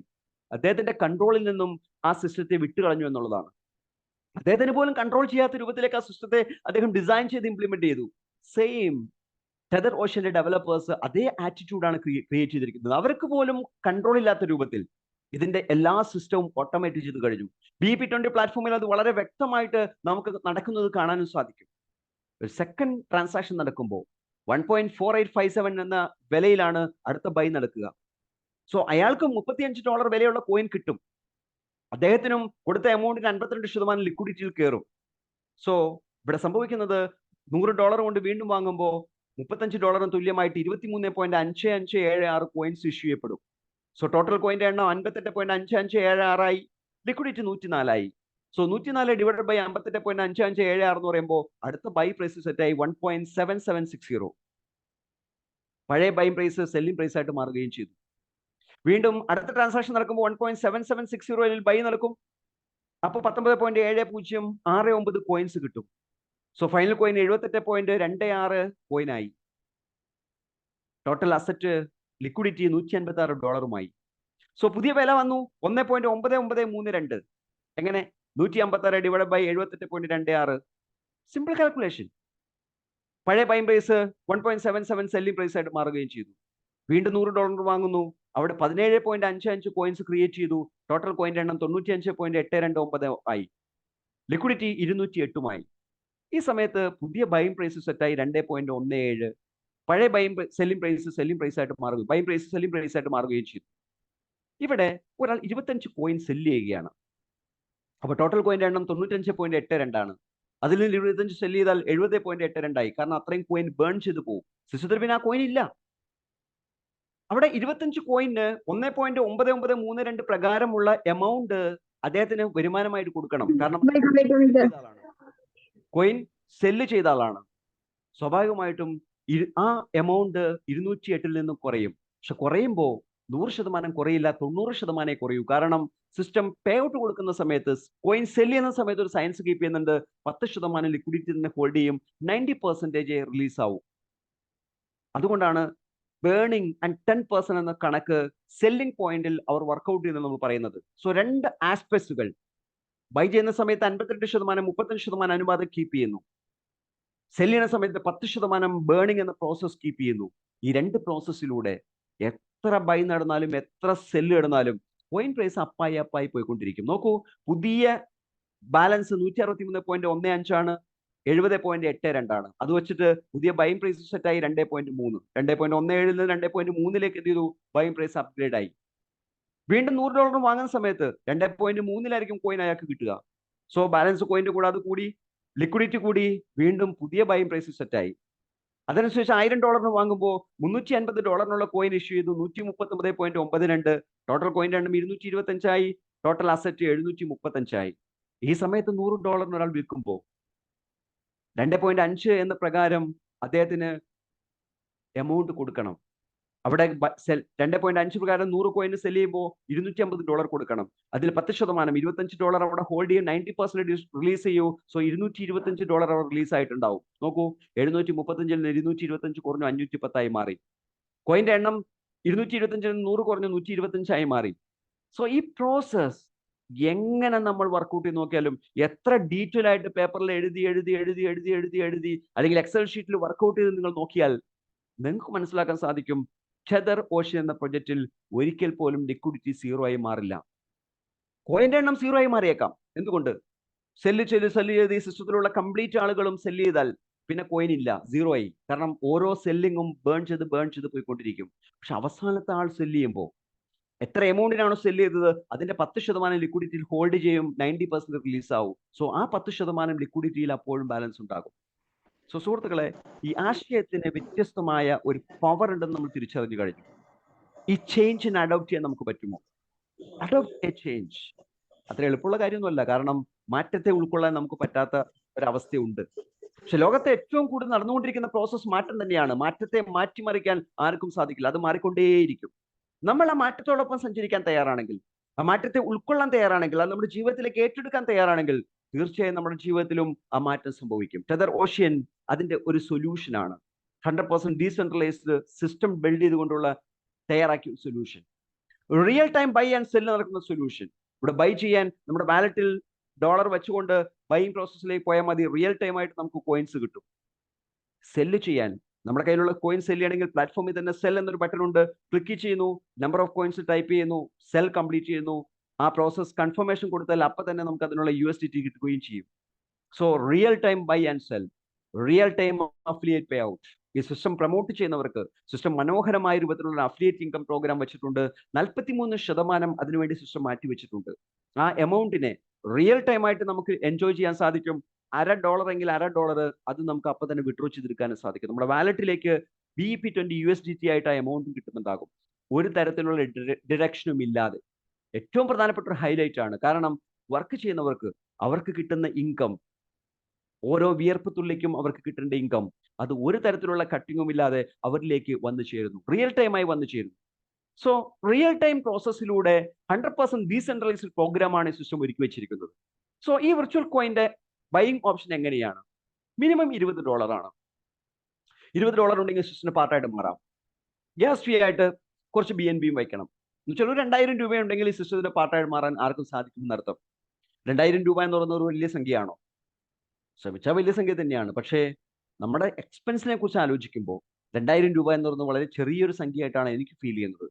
അദ്ദേഹത്തിന്റെ കൺട്രോളിൽ നിന്നും ആ സിസ്റ്റത്തെ വിട്ടുകളഞ്ഞു എന്നുള്ളതാണ്. അദ്ദേഹത്തിന് പോലും കൺട്രോൾ ചെയ്യാത്ത രൂപത്തിലേക്ക് ആ സിസ്റ്റത്തെ അദ്ദേഹം ഡിസൈൻ ചെയ്ത് ഇംപ്ലിമെന്റ് ചെയ്തു. സെയിം ടെതർ ഓഷ്യന്റെ ഡെവലപ്പേഴ്സ് അതേ ആറ്റിറ്റ്യൂഡാണ് ക്രിയേറ്റ് ചെയ്തിരിക്കുന്നത്. അവർക്ക് പോലും കൺട്രോൾ ഇല്ലാത്ത രൂപത്തിൽ ഇതിന്റെ എല്ലാ സിസ്റ്റവും ഓട്ടോമേറ്റ് ചെയ്ത് കഴിഞ്ഞു. BP20 പ്ലാറ്റ്ഫോമിൽ അത് വളരെ വ്യക്തമായിട്ട് നമുക്ക് നടക്കുന്നത് കാണാനും സാധിക്കും. ഒരു സെക്കൻഡ് ട്രാൻസാക്ഷൻ നടക്കുമ്പോൾ 1.4857 എന്ന വിലയിലാണ് അടുത്ത ബൈ നടക്കുക. സോ അയാൾക്ക് $35 വിലയുള്ള കോയിൻ കിട്ടും. അദ്ദേഹത്തിനും കൊടുത്ത എമൗണ്ടിന് 52% ലിക്വിഡിറ്റിയിൽ കയറും. സോ ഇവിടെ സംഭവിക്കുന്നത് $100 കൊണ്ട് വീണ്ടും വാങ്ങുമ്പോൾ $35 തുല്യമായിട്ട് 23.5576 കോയിൻസ് ഇഷ്യൂ ചെയ്യപ്പെടും. സോ ടോട്ടൽ കോയിന്റെ എണ്ണം 58.5576 ആയി. ലിക്വിഡിറ്റി 104 ആയി. സോ 104 ഡിവൈഡ് ബൈ 58.5576 എന്ന് പറയുമ്പോൾ അടുത്ത ബൈ പ്രൈസ് സെറ്റായി 1.7760. പഴയ ബൈ പ്രൈസ് സെല്ലിംഗ് പ്രൈസ് ആയിട്ട് മാറുകയും ചെയ്തു. വീണ്ടും അടുത്ത ട്രാൻസാക്ഷൻ നടക്കുമ്പോൾ 1.7760 ബൈ നടക്കും. അപ്പോൾ 19.7069 കോയിൻസ് കിട്ടും. സോ ഫൈനൽ കോയിൻ 78.26 കോയിനായി. Total asset liquidity $156. സോ പുതിയ വില വന്നു 1.9932. എങ്ങനെ? 156 ഡിവൈഡ് ബൈ 78.26. Simple calculation. പഴയ ബൈങ് പ്രൈസ് 1.77 സെല്ലിംഗ് പ്രൈസ് ആയിട്ട് മാറുകയും ചെയ്തു. വീണ്ടും $100 വാങ്ങുന്നു. അവിടെ 17.55 കോയിൻസ് ക്രിയേറ്റ് ചെയ്തു. ടോട്ടൽ കോയിന്റെ എണ്ണം 95.829 ആയി. ലിക്വിഡിറ്റി 208 ഈ സമയത്ത് പുതിയ ബൈങ് പ്രൈസ് സെറ്റായി 2.17. പഴയ സെല്ലിംഗ് പ്രൈസ് ആയിട്ട് മാറുകയും ബൈങ് പ്രൈസ് സെല്ലിംഗ് പ്രൈസ് ആയിട്ട് മാറുകയും ചെയ്തു. ഇവിടെ ഒരാൾ 25 കോയിൻ സെല്ല് ചെയ്യുകയാണ്. അപ്പൊ ടോട്ടൽ കോയിന്റെ എണ്ണം 95.82 ആണ്. അതിൽ നിന്ന് 25 സെല്ല് ചെയ്താൽ 70.82 ആയി. കാരണം അത്രയും കോയിൻ ബേൺ ചെയ്ത് പോകും. സിസ്റ്റത്തിൽ പിന്നെ ആ കോയിൻ ഇല്ല. അവിടെ 25 കോയിന് 1.9932 പ്രകാരമുള്ള എമൗണ്ട് അദ്ദേഹത്തിന് വരുമാനമായിട്ട് കൊടുക്കണം. കാരണം കോയിൻ സെല്ല് ചെയ്ത ആളാണ്. സ്വാഭാവികമായിട്ടും ആ എമൗണ്ട് 208 നിന്നും കുറയും. പക്ഷെ കുറയുമ്പോൾ 100% കുറയില്ല, 90% കുറയൂ. കാരണം സിസ്റ്റം പേ ഔട്ട് കൊടുക്കുന്ന സമയത്ത്, കോയിൻ സെല് ചെയ്യുന്ന സമയത്ത് ഒരു സയൻസ് കീപ്പ് ചെയ്യുന്നുണ്ട്. 10% ലിക്വിഡിറ്റി തന്നെ ഹോൾഡ് ചെയ്യും, 90% റിലീസ് ആവും. അതുകൊണ്ടാണ് ബേണിംഗ് ആൻഡ് 10% എന്ന കണക്ക് സെല്ലിംഗ് പോയിന്റിൽ അവർ വർക്ക്ഔട്ട് ചെയ്യുന്നത് നമ്മൾ പറയുന്നത്. സോ രണ്ട് ആസ്പെക്ട്സുകൾ, ബൈ ചെയ്യുന്ന സമയത്ത് 52%, 35% അനുപാതം കീപ്പ് ചെയ്യുന്നു. സെല് ചെയ്യുന്ന സമയത്ത് 10% ബേണിംഗ് എന്ന പ്രോസസ് കീപ്പ് ചെയ്യുന്നു. ഈ രണ്ട് പ്രോസസ്സിലൂടെ എത്ര ബൈ നടന്നാലും എത്ര സെല്ല് നടന്നാലും കോയിൻ പ്രൈസ് അപ്പായി പോയിക്കൊണ്ടിരിക്കും. നോക്കൂ, പുതിയ ബാലൻസ് 163.15 ആണ്, 70.82 ആണ്. അത് വെച്ചിട്ട് പുതിയ ബൈങ് പ്രൈസ് സെറ്റായി 2.3. 2.17 നിന്ന് 2.3 എന്ത് ചെയ്തു? ബൈങ് പ്രൈസ് അപ്ഗ്രേഡ് ആയി. വീണ്ടും $100 വാങ്ങുന്ന സമയത്ത് 2.3 കോയിൻ അയാൾക്ക് കിട്ടുക. സോ ബാലൻസ് കോയിന്റെ കൂടെ അത് കൂടി, ലിക്വിഡിറ്റി കൂടി, വീണ്ടും പുതിയ ബൈങ് പ്രൈസ് സെറ്റായി. അതനുസരിച്ച് $1000 വാങ്ങുമ്പോൾ $350 കോയിൻ ഇഷ്യൂ ചെയ്തു. 139.92. ടോട്ടൽ കോയിന്റെ എണ്ണം 225 ആയി. ടോട്ടൽ അസറ്റ് 735 ആയി. ഈ സമയത്ത് $100 ഒരാൾ വിൽക്കുമ്പോൾ 2.5 എന്ന പ്രകാരം അദ്ദേഹത്തിന് എമൗണ്ട് കൊടുക്കണം. അവിടെ 2.5 പ്രകാരം 100 കോയിന് സെല് ചെയ്യുമ്പോൾ $250 കൊടുക്കണം. അതിൽ 10%, $25 അവിടെ ഹോൾഡ് ചെയ്യും, 90% റിലീസ് ചെയ്യൂ. സോ $225 അവിടെ റിലീസ് ആയിട്ടുണ്ടാവും. നോക്കൂ, 735 നിന്ന് 225 കുറഞ്ഞു 510 ആയി മാറി. കോയിന്റെ എണ്ണം 225 നിന്ന് 100 കുറഞ്ഞു 125 ആയി മാറി. സോ ഈ പ്രോസസ് എങ്ങനെ നമ്മൾ വർക്ക്ഔട്ട് ചെയ്ത് നോക്കിയാലും, എത്ര ഡീറ്റെയിൽ ആയിട്ട് പേപ്പറിൽ എഴുതി അല്ലെങ്കിൽ എക്സൽ ഷീറ്റിൽ വർക്ക്ഔട്ട് ചെയ്ത് നിങ്ങൾ നോക്കിയാൽ നിങ്ങൾക്ക് മനസ്സിലാക്കാൻ സാധിക്കും ടെതർ ഓഷ്യൻ എന്ന പ്രൊജക്റ്റിൽ ഒരിക്കൽ പോലും ലിക്വിഡിറ്റി 0 ആയി മാറില്ല. കോയിന്റെ എണ്ണം 0 ആയി മാറിയേക്കാം. എന്തുകൊണ്ട്? സെല്ല് ചെയ്ത് ഈ സിസ്റ്റത്തിലുള്ള കംപ്ലീറ്റ് ആളുകളും സെല്ല് ചെയ്താൽ പിന്നെ കോയിൻ ഇല്ല, 0 ആയി. കാരണം ഓരോ സെല്ലിങ്ങും ബേൺ ചെയ്ത് പോയിക്കൊണ്ടിരിക്കും. പക്ഷെ അവസാനത്തെ ആൾ സെല്ല് ചെയ്യുമ്പോൾ എത്ര എമൗണ്ടിനാണോ സെല്ല് ചെയ്തത് അതിന്റെ 10% ലിക്വിഡിറ്റിയിൽ ഹോൾഡ് ചെയ്യും, 90% റിലീസ് ആവും. സോ ആ 10% ലിക്വിഡിറ്റിയിൽ അപ്പോഴും ബാലൻസ് ഉണ്ടാകും. സോ സുഹൃത്തുക്കളെ, ഈ ആശയത്തിന് വ്യത്യസ്തമായ ഒരു പവർ ഉണ്ടെന്ന് നമ്മൾ തിരിച്ചറിഞ്ഞു കഴിഞ്ഞു. ഈ ചേഞ്ചിനെ അഡോപ്റ്റ് ചെയ്യാൻ നമുക്ക് പറ്റുമോ? അഡോപ്റ്റ് എ ചേഞ്ച് അത്ര എളുപ്പമുള്ള കാര്യമൊന്നുമല്ല. കാരണം മാറ്റത്തെ ഉൾക്കൊള്ളാൻ നമുക്ക് പറ്റാത്ത ഒരവസ്ഥയുണ്ട്. പക്ഷെ ലോകത്തെ ഏറ്റവും കൂടുതൽ നടന്നുകൊണ്ടിരിക്കുന്ന പ്രോസസ്സ് മാറ്റം തന്നെയാണ്. മാറ്റത്തെ മാറ്റിമറിക്കാൻ ആർക്കും സാധിക്കില്ല. അത് മാറിക്കൊണ്ടേയിരിക്കും. നമ്മൾ ആ മാറ്റത്തോടൊപ്പം സഞ്ചരിക്കാൻ തയ്യാറാണെങ്കിൽ, ആ മാറ്റത്തെ ഉൾക്കൊള്ളാൻ തയ്യാറാണെങ്കിൽ, അത് നമ്മുടെ ജീവിതത്തിലേക്ക് ഏറ്റെടുക്കാൻ തയ്യാറാണെങ്കിൽ തീർച്ചയായും നമ്മുടെ ജീവിതത്തിലും ആ മാറ്റം സംഭവിക്കും. ടെതർ ഓഷ്യൻ അതിന്റെ ഒരു സൊല്യൂഷനാണ്. 100% ഡീസെൻട്രലൈസ്ഡ് സിസ്റ്റം ബിൽഡ് ചെയ്തുകൊണ്ടുള്ള തയ്യാറാക്കിയ solution. Real time buy and sell നടക്കുന്ന സൊല്യൂഷൻ. ഇവിടെ ബൈ ചെയ്യാൻ നമ്മുടെ വാലറ്റിൽ ഡോളർ വെച്ചുകൊണ്ട് ബൈയിങ് പ്രോസസ്സിലേക്ക് പോയാൽ മതി. റിയൽ ടൈം ആയിട്ട് നമുക്ക് കോയിൻസ് കിട്ടും. സെല്ല് ചെയ്യാൻ നമ്മുടെ കയ്യിലുള്ള കോയിൻ സെല്ല് ചെയ്യണമെങ്കിൽ പ്ലാറ്റ്ഫോമിൽ തന്നെ സെൽ എന്നൊരു ബട്ടൺ ഉണ്ട്. ക്ലിക്ക് ചെയ്യുന്നു, നമ്പർ ഓഫ് കോയിൻസ് ടൈപ്പ് ചെയ്യുന്നു, സെൽ കംപ്ലീറ്റ് ചെയ്യുന്നു. ആ പ്രോസസ് കൺഫർമേഷൻ കൊടുത്താൽ അപ്പൊ തന്നെ നമുക്ക് അതിനുള്ള USDT കിട്ടുകയും ചെയ്യും. So real time buy and sell, real time affiliate pay out. ഈ സിസ്റ്റം പ്രൊമോട്ട് ചെയ്യുന്നവർക്ക് സിസ്റ്റം മനോഹരമായ രൂപത്തിലുള്ള അഫിലിയേറ്റ് ഇൻകം പ്രോഗ്രാം വെച്ചിട്ടുണ്ട്. 43% അതിനുവേണ്ടി സിസ്റ്റം മാറ്റി വെച്ചിട്ടുണ്ട്. ആ എമൗണ്ടിനെ റിയൽ ടൈം ആയിട്ട് നമുക്ക് എൻജോയ് ചെയ്യാൻ സാധിക്കും. $0.50 എങ്കിൽ $0.50 അത് നമുക്ക് അപ്പൊ തന്നെ വിഡ്രോ ചെയ്തെടുക്കാനും സാധിക്കും. നമ്മുടെ വാലറ്റിലേക്ക് BEP20 USDT ആയിട്ട് ആ എമൗണ്ട് കിട്ടുന്നുണ്ടാകും, ഒരു തരത്തിലുള്ള ഡിറക്ഷനും ഇല്ലാതെ. ഏറ്റവും പ്രധാനപ്പെട്ട ഒരു ഹൈലൈറ്റ് ആണ്. കാരണം വർക്ക് ചെയ്യുന്നവർക്ക് അവർക്ക് കിട്ടുന്ന ഇൻകം, ഓരോ വിയർപ്പ് തുള്ളിക്കും അവർക്ക് കിട്ടേണ്ട ഇൻകം, അത് ഒരു തരത്തിലുള്ള കട്ടിങ്ങും ഇല്ലാതെ അവരിലേക്ക് വന്നു ചേരുന്നു, റിയൽ ടൈമായി വന്നു ചേരുന്നു. സോ റിയൽ ടൈം പ്രോസസ്സിലൂടെ 100% ഡീസെൻട്രലൈസ്ഡ് പ്രോഗ്രാമാണ് ഈ സിസ്റ്റം ഒരുക്കി വെച്ചിരിക്കുന്നത്. സോ ഈ വിർച്വൽ കോയിന്റെ ബൈയിങ് ഓപ്ഷൻ എങ്ങനെയാണ്? മിനിമം $20 ആണ്. $20 ഉണ്ടെങ്കിൽ സിസ്റ്റത്തിന് പാർട്ടായിട്ട് മാറാം. ഗ്യാസ് ഫീ ആയിട്ട് കുറച്ച് BNBയും വയ്ക്കണം. എന്നുവെച്ചാൽ ഒരു 2000 രൂപ ഉണ്ടെങ്കിൽ ഈ സിസ്റ്റത്തിന്റെ പാർട്ടായിട്ട് മാറാൻ ആർക്കും സാധിക്കുമെന്നർത്ഥം. 2000 രൂപ എന്ന് പറയുന്ന ഒരു വലിയ സംഖ്യയാണോ? ശ്രമിച്ചാൽ വലിയ സംഖ്യ തന്നെയാണ്. പക്ഷേ നമ്മുടെ എക്സ്പെൻസിനെ കുറിച്ച് ആലോചിക്കുമ്പോൾ 2000 രൂപ എന്ന് പറയുന്നത് വളരെ ചെറിയൊരു സംഖ്യയായിട്ടാണ് എനിക്ക് ഫീൽ ചെയ്യുന്നത്.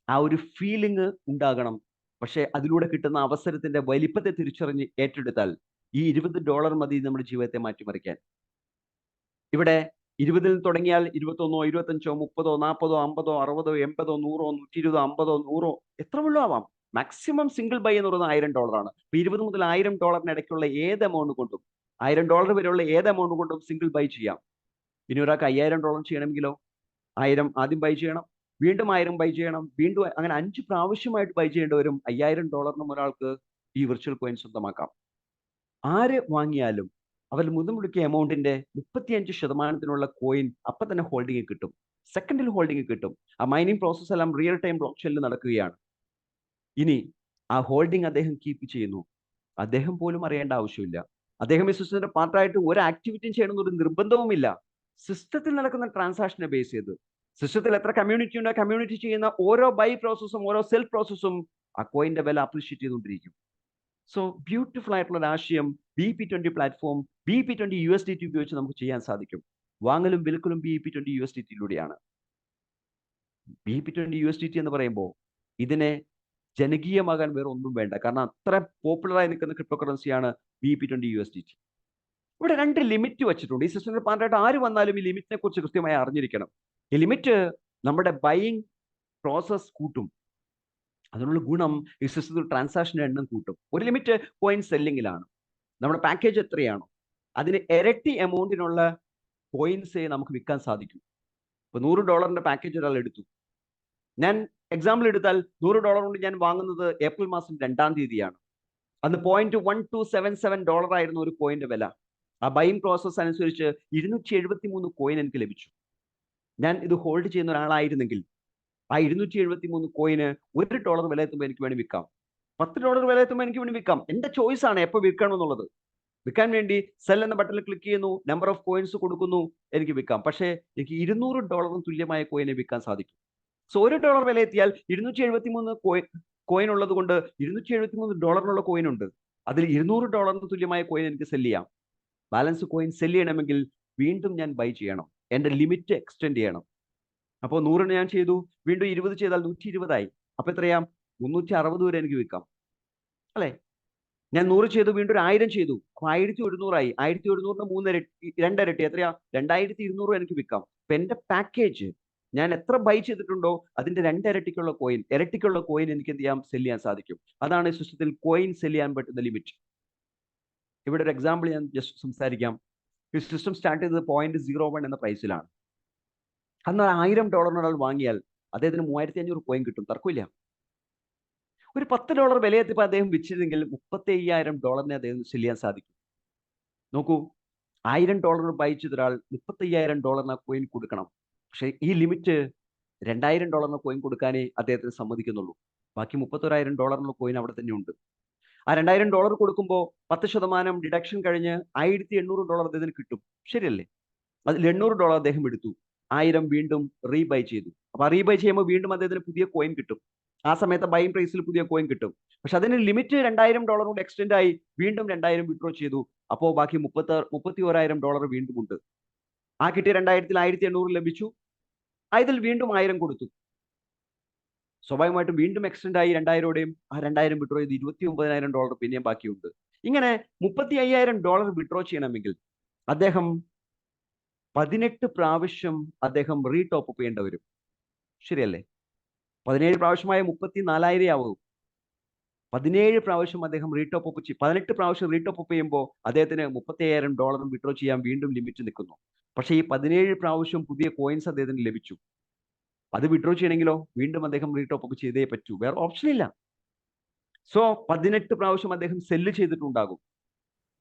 ആ ഒരു ഫീലിംഗ് ഉണ്ടാകണം. പക്ഷെ അതിലൂടെ കിട്ടുന്ന അവസരത്തിന്റെ വലിപ്പത്തെ തിരിച്ചറിഞ്ഞ് ഏറ്റെടുത്താൽ ഈ $20 മതി നമ്മുടെ ജീവിതത്തെ മാറ്റിമറിക്കാൻ. ഇവിടെ 20 തുടങ്ങിയാൽ 21, 25, 30, 40, 50, 60, 80, 100, 120, 50, 100 എത്ര വെള്ളം ആവാം. മാക്സിമം സിംഗിൾ ബൈ എന്ന് പറയുന്നത് $1000 ആണ്. ഇപ്പൊ 20 മുതൽ $1000 ഇടയ്ക്കുള്ള ഏത് എമൗണ്ട് കൊണ്ടും, $1000 വരെയുള്ള ഏത് എമൗണ്ട് കൊണ്ടും സിംഗിൾ ബൈ ചെയ്യാം. ഇനി ഒരാൾക്ക് $5000 ചെയ്യണമെങ്കിലോ 1000 ആദ്യം ബൈ ചെയ്യണം, വീണ്ടും 1000 ബൈ ചെയ്യണം, വീണ്ടും അങ്ങനെ 5 പ്രാവശ്യമായിട്ട് ബൈ ചെയ്യേണ്ടി വരും. $5000 ഒരാൾക്ക് ഈ വിർച്വൽ കോയിൻ സ്വന്തമാക്കാം. ആര് വാങ്ങിയാലും അവർ മുതമുടക്കിയ എമൗണ്ടിന്റെ 35%-നുള്ള കോയിൻ അപ്പൊ തന്നെ ഹോൾഡിംഗ് കിട്ടും, സെക്കൻഡിൽ ഹോൾഡിംഗ് കിട്ടും. ആ മൈനിങ് പ്രോസസ് എല്ലാം റിയൽ ടൈം ബ്ലോക്ക് ചെയിനിൽ നടക്കുകയാണ്. ഇനി ആ ഹോൾഡിംഗ് അദ്ദേഹം കീപ്പ് ചെയ്യുന്നു, അദ്ദേഹം പോലും അറിയേണ്ട ആവശ്യമില്ല. അദ്ദേഹം ഈ സിസ്റ്റത്തിന്റെ പാർട്ടായിട്ട് ഒരു ആക്ടിവിറ്റിയും ചെയ്യണമെന്ന് ഒരു നിർബന്ധവുമില്ല. സിസ്റ്റത്തിൽ നടക്കുന്ന ട്രാൻസാക്ഷനെ ബേസ് ചെയ്ത് സിസ്റ്റത്തിൽ എത്ര കമ്മ്യൂണിറ്റി ഉണ്ടോ, കമ്മ്യൂണിറ്റി ചെയ്യുന്ന ഓരോ ബൈ പ്രോസസ്സും ഓരോ സെൽ പ്രോസസ്സും ആ കോയിന്റെ വില അപ്രീഷിയേറ്റ് ചെയ്തുകൊണ്ടിരിക്കും. സോ ബ്യൂട്ടിഫുൾ ആയിട്ടുള്ള ഒരു ആശയം BEP20 പ്ലാറ്റ്ഫോം, BEP20 USDT ഉപയോഗിച്ച് നമുക്ക് ചെയ്യാൻ സാധിക്കും. വാങ്ങലും വിൽക്കലും BEP20 USDT-യിലൂടെയാണ്. BEP20 USDT എന്ന് പറയുമ്പോൾ ഇതിനെ ജനകീയമാകാൻ വേറെ ഒന്നും വേണ്ട. കാരണം അത്ര പോപ്പുലറായി നിൽക്കുന്ന ക്രിപ്റ്റോ കറൻസിയാണ് BEP20 USDT. ഇവിടെ 2 ലിമിറ്റ് വെച്ചിട്ടുണ്ട്. ഈ സിസ്റ്റത്തിന്റെ പാർട്ടായിട്ട് ആര് വന്നാലും ഈ ലിമിറ്റിനെ കുറിച്ച് കൃത്യമായി അറിഞ്ഞിരിക്കണം. ഈ ലിമിറ്റ് നമ്മുടെ ബൈയിങ് പ്രോസസ് കൂട്ടും. അതിനുള്ള ഗുണം ഈ സിസ്റ്റത്തിൽ ട്രാൻസാക്ഷൻ്റെ എണ്ണം കൂട്ടും. ഒരു ലിമിറ്റ് കോയിൻ സെല്ലിങ്ങിലാണ്. നമ്മുടെ പാക്കേജ് എത്രയാണോ അതിന് ഇരട്ടി എമൗണ്ടിനുള്ള കോയിൻസേ നമുക്ക് വിൽക്കാൻ സാധിക്കും. ഇപ്പൊ $100 പാക്കേജ് ഒരാൾ എടുത്തു. ഞാൻ എക്സാമ്പിൾ എടുത്താൽ $100 കൊണ്ട് ഞാൻ വാങ്ങുന്നത് ഏപ്രിൽ മാസം 2-ാം തീയതിയാണ്. അന്ന് $0.1277 ആയിരുന്നു ഒരു കോയിന്റെ വില. ആ ബൈയിങ് പ്രോസസ് അനുസരിച്ച് 273 കോയിൻ എനിക്ക് ലഭിച്ചു. ഞാൻ ഇത് ഹോൾഡ് ചെയ്യുന്ന ഒരാളായിരുന്നെങ്കിൽ ആ 273 കോയിന് $1 വില എത്തുമ്പോൾ എനിക്ക് വേണ്ടി വിൽക്കാം, $10 വില എത്തുമ്പോൾ എനിക്ക് വേണ്ടി വിൽക്കാം. എന്റെ ചോയ്സ് ആണ് എപ്പോൾ വിൽക്കണം എന്നുള്ളത്. വിൽക്കാൻ വേണ്ടി സെൽ എന്ന ബട്ടണിൽ ക്ലിക്ക് ചെയ്യുന്നു, നമ്പർ ഓഫ് കോയിൻസ് കൊടുക്കുന്നു, എനിക്ക് വിൽക്കാം. പക്ഷേ എനിക്ക് $200 തുല്യമായ കോയിനെ വിൽക്കാൻ സാധിക്കും. സോ $1 വില എത്തിയാൽ 273 കോയിൻ ഉള്ളത് കൊണ്ട് $273 കോയിൻ ഉണ്ട്. അതിൽ $200 തുല്യമായ കോയിൻ എനിക്ക് സെല് ചെയ്യാം. ബാലൻസ് കോയിൻ സെല് ചെയ്യണമെങ്കിൽ വീണ്ടും ഞാൻ ബൈ ചെയ്യണം, എന്റെ ലിമിറ്റ് എക്സ്റ്റെൻഡ് ചെയ്യണം. അപ്പോൾ 100 ഞാൻ ചെയ്തു, വീണ്ടും 20 ചെയ്താൽ 120 അപ്പൊ എത്രയാ? 360 വരെ എനിക്ക് വിൽക്കാം അല്ലെ? ഞാൻ 100 ചെയ്തു, വീണ്ടും ഒരു 1000 ചെയ്തു, അപ്പൊ 1100 1100 രണ്ടിരട്ടി എത്രയാ? 2200 എനിക്ക് വിൽക്കാം. അപ്പൊ എന്റെ പാക്കേജ് ഞാൻ എത്ര ബൈ ചെയ്തിട്ടുണ്ടോ അതിന്റെ രണ്ടിരട്ടിക്കുള്ള കോയിൻ എനിക്ക് എന്ത് ചെയ്യാം? സെല് ചെയ്യാൻ സാധിക്കും. അതാണ് ഈ സിസ്റ്റത്തിൽ കോയിൻ സെല് ചെയ്യാൻ പറ്റുന്ന ലിമിറ്റ്. ഇവിടെ ഒരു എക്സാമ്പിൾ ഞാൻ ജസ്റ്റ് സംസാരിക്കാം. ഈ സിസ്റ്റം സ്റ്റാർട്ട് ചെയ്തത് 0.01 എന്ന പ്രൈസിലാണ്. അന്ന് $1000 ഒരാൾ വാങ്ങിയാൽ അദ്ദേഹത്തിന് 3500 കോയിൻ കിട്ടും, തർക്കമില്ല. ഒരു $10 വിലയെത്തിയപ്പോൾ അദ്ദേഹം വിറ്റിരുന്നെങ്കിൽ $35,000 അദ്ദേഹം സെല് ചെയ്യാൻ സാധിക്കും. നോക്കൂ, $1000 ബൈ ചെയ്ത ഒരാൾ $35,000 കോയിൻ കൊടുക്കണം. പക്ഷെ ഈ ലിമിറ്റ് $2000 കോയിൻ കൊടുക്കാനേ അദ്ദേഹത്തിന് സമ്മതിക്കുന്നുള്ളൂ. ബാക്കി $31,000 കോയിൻ അവിടെ തന്നെ ഉണ്ട്. ആ $2000 കൊടുക്കുമ്പോൾ 10% ഡിഡക്ഷൻ കഴിഞ്ഞ് $1800 അദ്ദേഹത്തിന് കിട്ടും, ശരിയല്ലേ? അതിൽ $800 അദ്ദേഹം എടുത്തു, 1000 വീണ്ടും റീബൈ ചെയ്തു. അപ്പൊ ആ റീബൈ ചെയ്യുമ്പോൾ വീണ്ടും അദ്ദേഹത്തിന് പുതിയ കോയിൻ കിട്ടും. ആ സമയത്ത് ബൈങ് പ്രൈസിൽ പുതിയ കോയിൻ കിട്ടും. പക്ഷെ അതിന് ലിമിറ്റ് $2000 കൊണ്ട് എക്സ്റ്റെൻഡ് ആയി, വീണ്ടും 2000 വിഡ്രോ ചെയ്തു. അപ്പോൾ ബാക്കി $31,000 വീണ്ടും ഉണ്ട്. ആ കിട്ടിയ 2000-ൽ 1800 ലഭിച്ചു, അതിൽ വീണ്ടും 1000 കൊടുത്തു. സ്വാഭാവികമായിട്ടും വീണ്ടും എക്സ്റ്റെൻഡ് ആയി 2000-ഓടെയും ആ 2000 വിഡ്രോ ചെയ്ത് $29,000 പിന്നെയും ബാക്കിയുണ്ട്. ഇങ്ങനെ $35,000 വിഡ്രോ ചെയ്യണമെങ്കിൽ അദ്ദേഹം 18 പ്രാവശ്യം അദ്ദേഹം റീടോപ്പ് ചെയ്യേണ്ടി വരും, ശരിയല്ലേ? 17 പ്രാവശ്യമായ 34,000 ആവും. 17 പ്രാവശ്യം അദ്ദേഹം റീടോപ്പ് ചെയ്യും. 18 പ്രാവശ്യം റീടോപ്പ് ചെയ്യുമ്പോൾ അദ്ദേഹത്തിന് $35,000 വിഡ്രോ ചെയ്യാൻ വീണ്ടും ലിമിറ്റ് നിൽക്കുന്നു. പക്ഷേ ഈ 17 പ്രാവശ്യം പുതിയ കോയിൻസ് അദ്ദേഹത്തിന് ലഭിച്ചു. അത് വിഡ്രോ ചെയ്യണമെങ്കിലോ വീണ്ടും അദ്ദേഹം റീടോപ്പ് ചെയ്തേ പറ്റൂ, വേറെ ഓപ്ഷൻ ഇല്ല. സോ 18 പ്രാവശ്യം അദ്ദേഹം സെല്ല് ചെയ്തിട്ടുണ്ടാകും.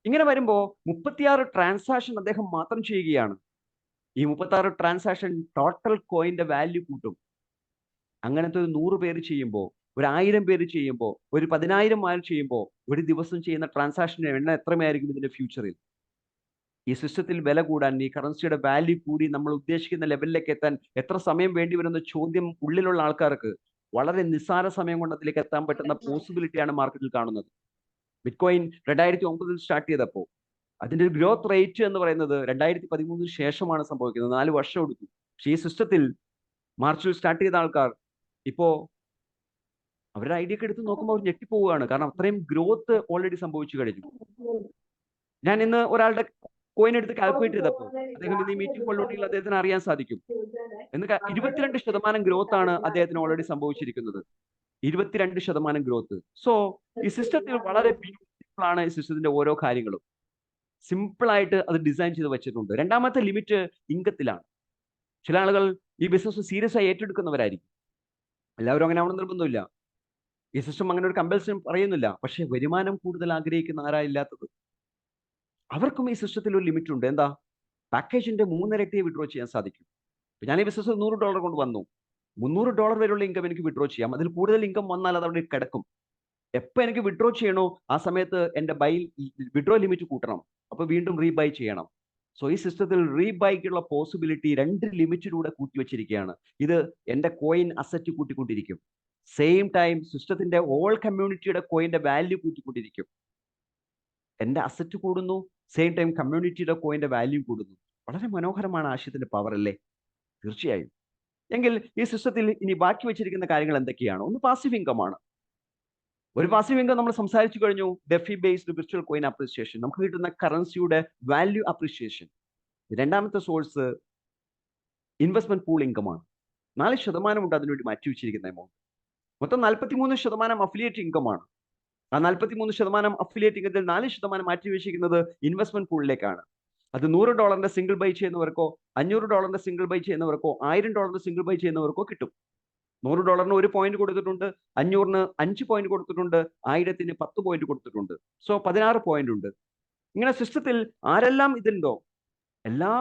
ഇങ്ങനെ വരുമ്പോൾ 36 ട്രാൻസാക്ഷൻ അദ്ദേഹം മാത്രം ചെയ്യുകയാണ്. ഈ 36 ട്രാൻസാക്ഷൻ ടോട്ടൽ കോയിന്റെ വാല്യൂ കൂട്ടും. അങ്ങനത്തെ ഒരു 100 പേര് ചെയ്യുമ്പോൾ, ഒരു 1000 പേര് ചെയ്യുമ്പോൾ, ഒരു 10,000 ആൾ ചെയ്യുമ്പോൾ ഒരു ദിവസം ചെയ്യുന്ന ട്രാൻസാക്ഷന്റെ എണ്ണം എത്രയായിരിക്കും ഇതിന്റെ ഫ്യൂച്ചറിൽ? ഈ സിസ്റ്റത്തിൽ വില കൂടാൻ, ഈ കറൻസിയുടെ വാല്യൂ കൂടി നമ്മൾ ഉദ്ദേശിക്കുന്ന ലെവലിലേക്ക് എത്താൻ എത്ര സമയം വേണ്ടി വരുന്ന ചോദ്യം ഉള്ളിലുള്ള ആൾക്കാർക്ക് വളരെ നിസ്സാര സമയം കൊണ്ട് അതിലേക്ക് എത്താൻ പറ്റുന്ന പോസിബിലിറ്റിയാണ് മാർക്കറ്റിൽ കാണുന്നത്. ബിറ്റ്കോയിൻ 2009-ൽ സ്റ്റാർട്ട് ചെയ്തപ്പോൾ അതിന്റെ ഒരു ഗ്രോത്ത് റേറ്റ് എന്ന് പറയുന്നത് 2013 ശേഷമാണ് സംഭവിക്കുന്നത്. 4 വർഷം എടുത്തു. പക്ഷേ ഈ സിസ്റ്റത്തിൽ മാർച്ചിൽ സ്റ്റാർട്ട് ചെയ്ത ആൾക്കാർ ഇപ്പോ അവരുടെ ഐഡിയ ഒക്കെ എടുത്ത് നോക്കുമ്പോൾ അവർ ഞെട്ടിപ്പോവുകയാണ്. കാരണം അത്രയും ഗ്രോത്ത് ഓൾറെഡി സംഭവിച്ചു കഴിഞ്ഞു. ഞാൻ ഇന്ന് ഒരാളുടെ കോയിൻ എടുത്ത് കാൽക്കുലേറ്റ് ചെയ്തപ്പോൾ അദ്ദേഹം ഇന്ന് ഈ മീറ്റിംഗ് കൊള്ളുണ്ടെങ്കിൽ അദ്ദേഹത്തിന് അറിയാൻ സാധിക്കും. 22% ഗ്രോത്ത് ആണ് അദ്ദേഹത്തിന് ഓൾറെഡി സംഭവിച്ചിരിക്കുന്നത്. 22% ഗ്രോത്ത്. സോ ഈ സിസ്റ്റത്തിൽ വളരെ ബ്യൂട്ടിഫുൾ ആണ് ഈ സിസ്റ്റത്തിന്റെ ഓരോ കാര്യങ്ങളും. സിമ്പിൾ ആയിട്ട് അത് ഡിസൈൻ ചെയ്ത് വെച്ചിട്ടുണ്ട്. രണ്ടാമത്തെ ലിമിറ്റ് ഇൻകത്തിലാണ്. ചില ആളുകൾ ഈ ബിസിനസ് സീരിയസ് ആയി ഏറ്റെടുക്കുന്നവരായിരിക്കും. എല്ലാവരും അങ്ങനെ ആവണം നിർബന്ധമില്ല. ഈ സിസ്റ്റം അങ്ങനെ ഒരു കമ്പൽഷൻ പറയുന്നില്ല. പക്ഷേ വരുമാനം കൂടുതൽ ആഗ്രഹിക്കുന്ന ആരാ ഇല്ലാത്തത്? അവർക്കും ഈ സിസ്റ്റത്തിൽ ഒരു ലിമിറ്റ് ഉണ്ട്. എന്താ? പാക്കേജിന്റെ 3 ഇരട്ടി വിഡ്രോ ചെയ്യാൻ സാധിക്കും. ഞാൻ ഈ ബിസിനസ് $100 കൊണ്ട് വന്നു, $300 വരെയുള്ള ഇൻകം എനിക്ക് വിഡ്രോ ചെയ്യാം. അതിൽ കൂടുതൽ ഇൻകം വന്നാൽ അത് അവിടെ കിടക്കും. എപ്പോൾ എനിക്ക് വിഡ്രോ ചെയ്യണോ ആ സമയത്ത് എന്റെ വിഡ്രോ ലിമിറ്റ് കൂട്ടണം. അപ്പൊ വീണ്ടും റീബൈ ചെയ്യണം. സോ ഈ സിസ്റ്റത്തിൽ റീബൈക്കുള്ള പോസിബിലിറ്റി 2 ലിമിറ്റിലൂടെ കൂട്ടിവെച്ചിരിക്കുകയാണ്. ഇത് എന്റെ കോയിൻ അസറ്റ് കൂട്ടിക്കൊണ്ടിരിക്കും. സെയിം ടൈം സിസ്റ്റത്തിന്റെ ഓൾ കമ്മ്യൂണിറ്റിയുടെ കോയിന്റെ വാല്യൂ കൂട്ടിക്കൊണ്ടിരിക്കും. എന്റെ അസറ്റ് കൂടുന്നു, സെയിം ടൈം കമ്മ്യൂണിറ്റിയുടെ കോയിന്റെ വാല്യൂ കൂടുന്നു. വളരെ മനോഹരമാണ് ആശയത്തിന്റെ പവർ അല്ലേ? തീർച്ചയായും. എങ്കിൽ ഈ സിസ്റ്റത്തിൽ ഇനി ബാക്കി വെച്ചിരിക്കുന്ന കാര്യങ്ങൾ എന്തൊക്കെയാണ്? ഒന്ന് പാസീവ് ഇൻകം ആണ്. ഒരു പാസീവ് ഇൻകം നമ്മൾ സംസാരിച്ചു കഴിഞ്ഞു. ഡെഫി ബേസ്ഡ് വിർച്വൽ കോയിൻ അപ്രീസിയേഷൻ, നമുക്ക് കിട്ടുന്ന കറൻസിയുടെ വാല്യൂ അപ്രീസിയേഷൻ. രണ്ടാമത്തെ സോഴ്സ് ഇൻവെസ്റ്റ്മെന്റ് പൂൾ ഇൻകം ആണ്. 4% ഉണ്ട് അതിനുവേണ്ടി മാറ്റി വെച്ചിരിക്കുന്ന എമൗണ്ട്. മൊത്തം 43% അഫിലിയേറ്റ് ഇൻകം ആണ്. ആ 43% അഫിലിയേറ്റ് ഇൻകത്തിൽ 4% മാറ്റി വെച്ചിരിക്കുന്നത് ഇൻവെസ്റ്റ്മെന്റ് പൂളിലേക്കാണ്. അത് $100 സിംഗിൾ ബൈ ചെയ്യുന്നവർക്കോ, $500 സിംഗിൾ ബൈ ചെയ്യുന്നവർക്കോ, $1000 സിംഗിൾ ബൈ ചെയ്യുന്നവർക്കോ കിട്ടും. $100 1 പോയിന്റ് കൊടുത്തിട്ടുണ്ട്, 500 5 പോയിന്റ് കൊടുത്തിട്ടുണ്ട്, 1000 10 പോയിന്റ് കൊടുത്തിട്ടുണ്ട്. സോ 16 പോയിന്റ് ഉണ്ട്. ഇങ്ങനെ സിസ്റ്റത്തിൽ ആരെല്ലാം ഇതുണ്ടോ എല്ലാ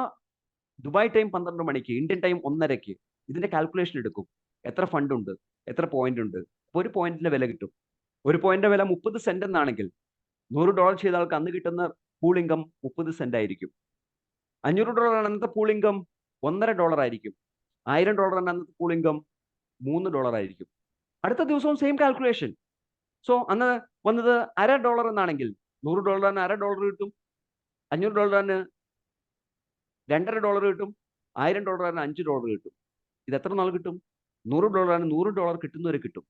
ദുബായ് ടൈം 12 മണിക്ക്, ഇന്ത്യൻ ടൈം 1:30ക്ക് ഇതിന്റെ കാൽക്കുലേഷൻ എടുക്കും. എത്ര ഫണ്ട് ഉണ്ട്, എത്ര പോയിന്റ് ഉണ്ട്, അപ്പോൾ ഒരു പോയിന്റിന്റെ വില കിട്ടും. ഒരു പോയിന്റിന്റെ വില 30 സെന്റ് എന്നാണെങ്കിൽ $100 ചെയ്ത ആൾക്ക് അന്ന് കിട്ടുന്ന പൂൾ ഇൻകം 30 സെന്റ് ആയിരിക്കും. $500 അന്നത്തെ പൂൾ ഇൻകം $1.50 ആയിരിക്കും. $1000 അന്നത്തെ പൂൾ ഇൻകം $3 ആയിരിക്കും. അടുത്ത ദിവസവും സെയിം കാൽക്കുലേഷൻ. സോ അന്ന് വന്നത് $0.50 എന്നാണെങ്കിൽ $100 $0.50 കിട്ടും, $500 $2.50 കിട്ടും, $1000 $5 കിട്ടും. ഇത് എത്ര നാൾ കിട്ടും? $100 $100 കിട്ടുന്നവരെ കിട്ടും,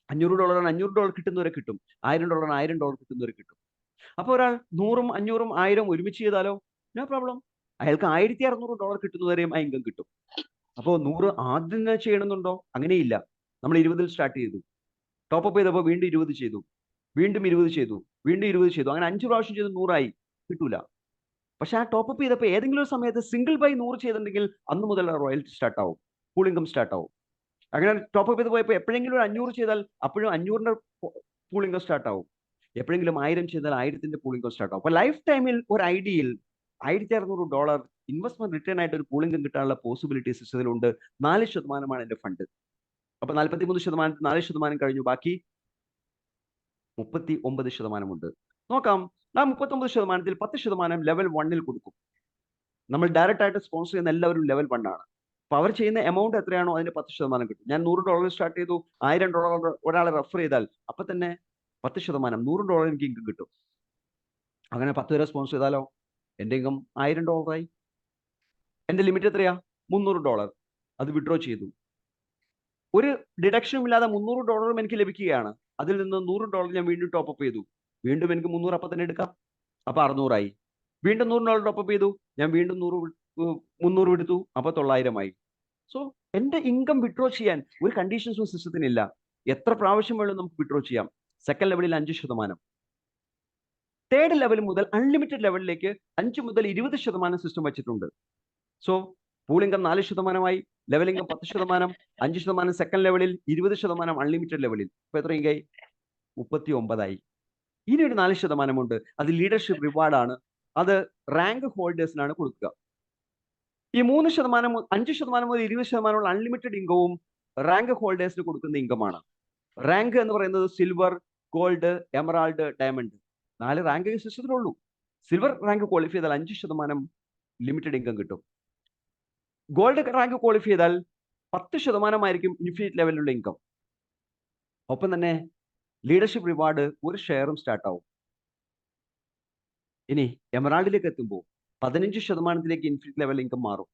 $500 $500 കിട്ടുന്നവരെ കിട്ടും, $1000 $1000 കിട്ടുന്നവരെ കിട്ടും. അപ്പോൾ ഒരാൾ 100ഉം 500ഉം 1000 ഒരുമിച്ച് ചെയ്താലോ? No problem. അയാൾക്ക് $1600 കിട്ടുന്നവരെയും ആ ഇൻകം കിട്ടും. അപ്പോൾ 100 ആദ്യം തന്നെ ചെയ്യണമെന്നുണ്ടോ? അങ്ങനെയില്ല. നമ്മൾ 20ൽ സ്റ്റാർട്ട് ചെയ്തു, ടോപ്പപ്പ് ചെയ്തപ്പോൾ വീണ്ടും 20 ചെയ്തു, വീണ്ടും 20 ചെയ്തു, വീണ്ടും 20 ചെയ്തു, അങ്ങനെ 5 പ്രാവശ്യം ചെയ്ത് 100 കിട്ടൂല. പക്ഷെ ആ ടോപ്പപ്പ് ചെയ്തപ്പോൾ ഏതെങ്കിലും ഒരു സമയത്ത് സിംഗിൾ ബൈ 100 ചെയ്തിട്ടുണ്ടെങ്കിൽ അന്ന് മുതൽ റോയൽറ്റി സ്റ്റാർട്ട് ആവും, പൂൾ ഇൻകം സ്റ്റാർട്ട് ആവും. അങ്ങനെ ടോപ്പപ്പ് ചെയ്ത് പോയപ്പോൾ എപ്പോഴെങ്കിലും ഒരു 500 ചെയ്താൽ അപ്പോഴും 500ന്റെ പൂൾ ഇൻകം സ്റ്റാർട്ട് ആവും. എപ്പോഴെങ്കിലും 1000 ചെയ്താൽ 1000ന്റെ പൂൾ ഇൻകം സ്റ്റാർട്ട് ആവും. അപ്പോൾ ലൈഫ് ടൈമിൽ ഒരു ഐഡിയയിൽ $1600 ഇൻവെസ്റ്റ്മെന്റ് റിട്ടേൺ ആയിട്ട് ഒരു പൂൾ ഇൻകം കിട്ടാനുള്ള പോസിബിലിറ്റി സിസ്റ്റത്തിലുണ്ട്. 4% എന്റെ ഫണ്ട്. അപ്പൊ 43% 4% കഴിഞ്ഞു, ബാക്കി 39% ഉണ്ട്. നോക്കാം, ആ 39%-ൽ 10% ലെവൽ 1-ൽ കൊടുക്കും. നമ്മൾ ഡയറക്റ്റ് ആയിട്ട് സ്പോൺസർ ചെയ്യുന്ന എല്ലാവരും ലെവൽ 1 ആണ്. അപ്പൊ അവർ ചെയ്യുന്ന എമൗണ്ട് എത്രയാണോ അതിന് 10% കിട്ടും. ഞാൻ $100 സ്റ്റാർട്ട് ചെയ്തു, $1000 ഒരാളെ റെഫർ ചെയ്താൽ അപ്പൊ തന്നെ 10% $100 എനിക്ക് ഇൻകം കിട്ടും. അങ്ങനെ 10 പേരെ സ്പോൺസർ ചെയ്താലോ എന്റെ ഇൻകം $1000 ആയി. എന്റെ ലിമിറ്റ് എത്രയാ? $300. അത് വിഡ്രോ ചെയ്തു. ഒരു ഡിഡക്ഷനും ഇല്ലാതെ $300 എനിക്ക് ലഭിക്കുകയാണ്. അതിൽ നിന്ന് $100 ഞാൻ വീണ്ടും ടോപ്പപ്പ് ചെയ്തു, വീണ്ടും എനിക്ക് 300 അപ്പം തന്നെ എടുക്കാം, അപ്പൊ 600 ആയി. വീണ്ടും $100 ടോപ്പപ്പ് ചെയ്തു, ഞാൻ വീണ്ടും 300 എടുത്തു, അപ്പൊ 900 ആയി. സോ എന്റെ ഇൻകം വിഡ്രോ ചെയ്യാൻ ഒരു കണ്ടീഷൻസും സിസ്റ്റത്തിനില്ല. എത്ര പ്രാവശ്യം വേണം നമുക്ക് വിഡ്രോ ചെയ്യാം. സെക്കൻഡ് ലെവലിൽ 5%, തേർഡ് ലെവൽ മുതൽ അൺലിമിറ്റഡ് ലെവലിലേക്ക് 5 മുതൽ 20% സിസ്റ്റം വെച്ചിട്ടുണ്ട്. So pool income 4%, level income 10%, 5% second ലെവലിൽ, 20% അൺലിമിറ്റഡ് ലെവലിൽ. ഇപ്പൊ എത്ര ഇൻകായി? 39 ആയി. ഇനി ഒരു 4% ഉണ്ട്, അത് ലീഡർഷിപ്പ് റിവാർഡാണ്. അത് റാങ്ക് ഹോൾഡേഴ്സിനാണ് കൊടുക്കുക. ഈ 3%, 5% മുതൽ 20% അൺലിമിറ്റഡ് ഇൻകവും റാങ്ക് ഹോൾഡേഴ്സിന് കൊടുക്കുന്ന ഇൻകമാണ്. റാങ്ക് എന്ന് പറയുന്നത് silver, gold, emerald, diamond, 4 rank സിസ്റ്റത്തിലുള്ളൂ. സിൽവർ റാങ്ക് ക്വാളിഫൈ ചെയ്താൽ 5% ലിമിറ്റഡ് ഇൻകം കിട്ടും. ഗോൾഡ് റാങ്ക് ക്വാളിഫൈ ചെയ്താൽ 10% ആയിരിക്കും ഇൻഫിനിറ്റ് ലെവലിലുള്ള ഇൻകം. ഒപ്പം തന്നെ ലീഡർഷിപ്പ് റിവാർഡ് ഒരു ഷെയറും സ്റ്റാർട്ട് ആവും. ഇനി എമറാൾഡിലേക്ക് എത്തുമ്പോൾ 15%-ലേക്ക് ഇൻഫിനിറ്റ് ലെവൽ ഇൻകം മാറും.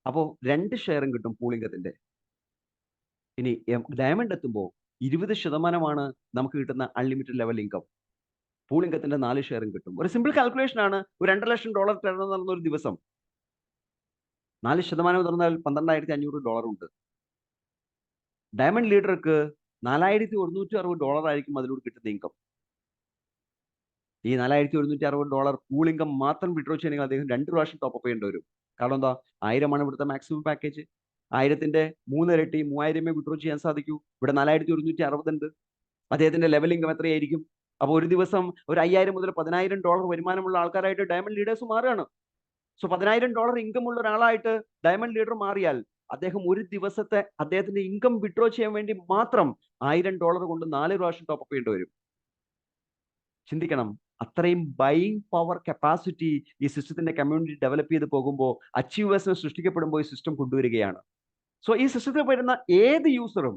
അപ്പോൾ 2 ഷെയറും കിട്ടും പൂൾ ഇൻകത്തിന്റെ. ഇനി ഡയമണ്ട് എത്തുമ്പോൾ 20% നമുക്ക് കിട്ടുന്ന അൺലിമിറ്റഡ് ലെവൽ ഇൻകം. പൂൾ ഇൻകത്തിന്റെ 4 ഷെയറും കിട്ടും. ഒരു സിമ്പിൾ കാൽക്കുലേഷൻ ആണ്. ഒരു $2 ലക്ഷം ടേൺ നടന്ന ഒരു ദിവസം 4% തുറന്നാൽ $12,500 ഉണ്ട്. ഡയമണ്ട് ലീഡർക്ക് $4,160 ആയിരിക്കും അതിലൂടെ കിട്ടുന്ന ഇൻകം. ഈ $4,160 പൂൾ ഇൻകം മാത്രം വിഡ്രോ ചെയ്യണമെങ്കിൽ അദ്ദേഹം 2 പ്രാവശ്യം ടോപ്പ് ചെയ്യേണ്ടി വരും. കാരണം എന്താ? 1000 ഇവിടുത്തെ മാക്സിമം പാക്കേജ്. 1000ന്റെ 3 ഇരട്ടി 3000 വിഡ്രോ ചെയ്യാൻ സാധിക്കൂ. ഇവിടെ 4,160 ഉണ്ട്. അദ്ദേഹത്തിന്റെ ലെവൽ ഇൻകം എത്രയായിരിക്കും? അപ്പോൾ ഒരു ദിവസം ഒരു $5,000 മുതൽ $10,000 വരുമാനമുള്ള ആൾക്കാരായിട്ട് ഡയമണ്ട് ലീഡേഴ്സ് മാറുകയാണ്. സോ $10,000 ഇൻകം ഉള്ള ഒരാളായിട്ട് ഡയമണ്ട് ലീഡർ മാറിയാൽ അദ്ദേഹം ഒരു ദിവസത്തെ അദ്ദേഹത്തിന്റെ ഇൻകം വിഡ്രോ ചെയ്യാൻ വേണ്ടി മാത്രം $1000 കൊണ്ട് 4 പ്രാവശ്യം ടോപ്പ് ചെയ്യേണ്ടി വരും. ചിന്തിക്കണം, അത്രയും ബൈയിങ് പവർ കപ്പാസിറ്റി ഈ സിസ്റ്റത്തിന്റെ കമ്മ്യൂണിറ്റി ഡെവലപ്പ് ചെയ്ത് പോകുമ്പോൾ, അച്ചീവേഴ്സിന് സൃഷ്ടിക്കപ്പെടുമ്പോൾ ഈ സിസ്റ്റം കൊണ്ടുവരികയാണ്. സോ ഈ സിസ്റ്റത്തിൽ വരുന്ന ഏത് യൂസറും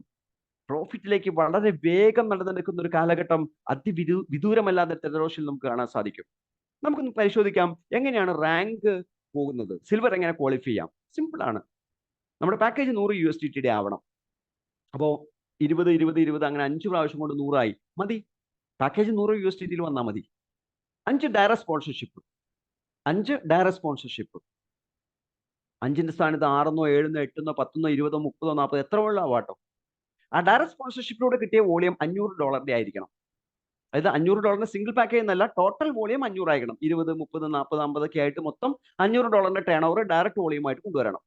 പ്രോഫിറ്റിലേക്ക് വളരെ വേഗം നടന്നെടുക്കുന്ന ഒരു കാലഘട്ടം വിദൂരമല്ലാതെ ടെറോഷിൽ നമുക്ക് കാണാൻ സാധിക്കും. നമുക്കൊന്ന് പരിശോധിക്കാം എങ്ങനെയാണ് റാങ്ക് പോകുന്നത്. സിൽവർ എങ്ങനെ ക്വാളിഫൈ ചെയ്യാം? സിമ്പിൾ ആണ്. നമ്മുടെ പാക്കേജ് 100 USDT ആവണം. അപ്പോൾ 20 20 20 അങ്ങനെ 5 പ്രാവശ്യം കൊണ്ട് 100 ആയി. മതി. പാക്കേജ് 100 USDT വന്നാൽ മതി. 5 ഡയറക്റ്റ് സ്പോൺസർഷിപ്പ്, 5 ഡയറക്റ്റ് സ്പോൺസർഷിപ്പ്, 5ന്റെ സ്ഥാനത്ത് 6 7 8 10 20 30 40 എത്ര ഉള്ള ആവാട്ടോ. ആ ഡയറക്റ്റ് സ്പോൺസർഷിപ്പിലൂടെ കിട്ടിയ വോളിയം $500 ആയിരിക്കണം. അതായത് $500 സിംഗിൾ പാക്കേജ് എന്നല്ല, ടോട്ടൽ വോളിയം 500 ആയിരിക്കണം. 20 30 40 50 ഒക്കെ ആയിട്ട് മൊത്തം $500 ടേൺ ഓവർ ഡയറക്റ്റ് വോളിയമായിട്ട് കൊണ്ടുവരണം.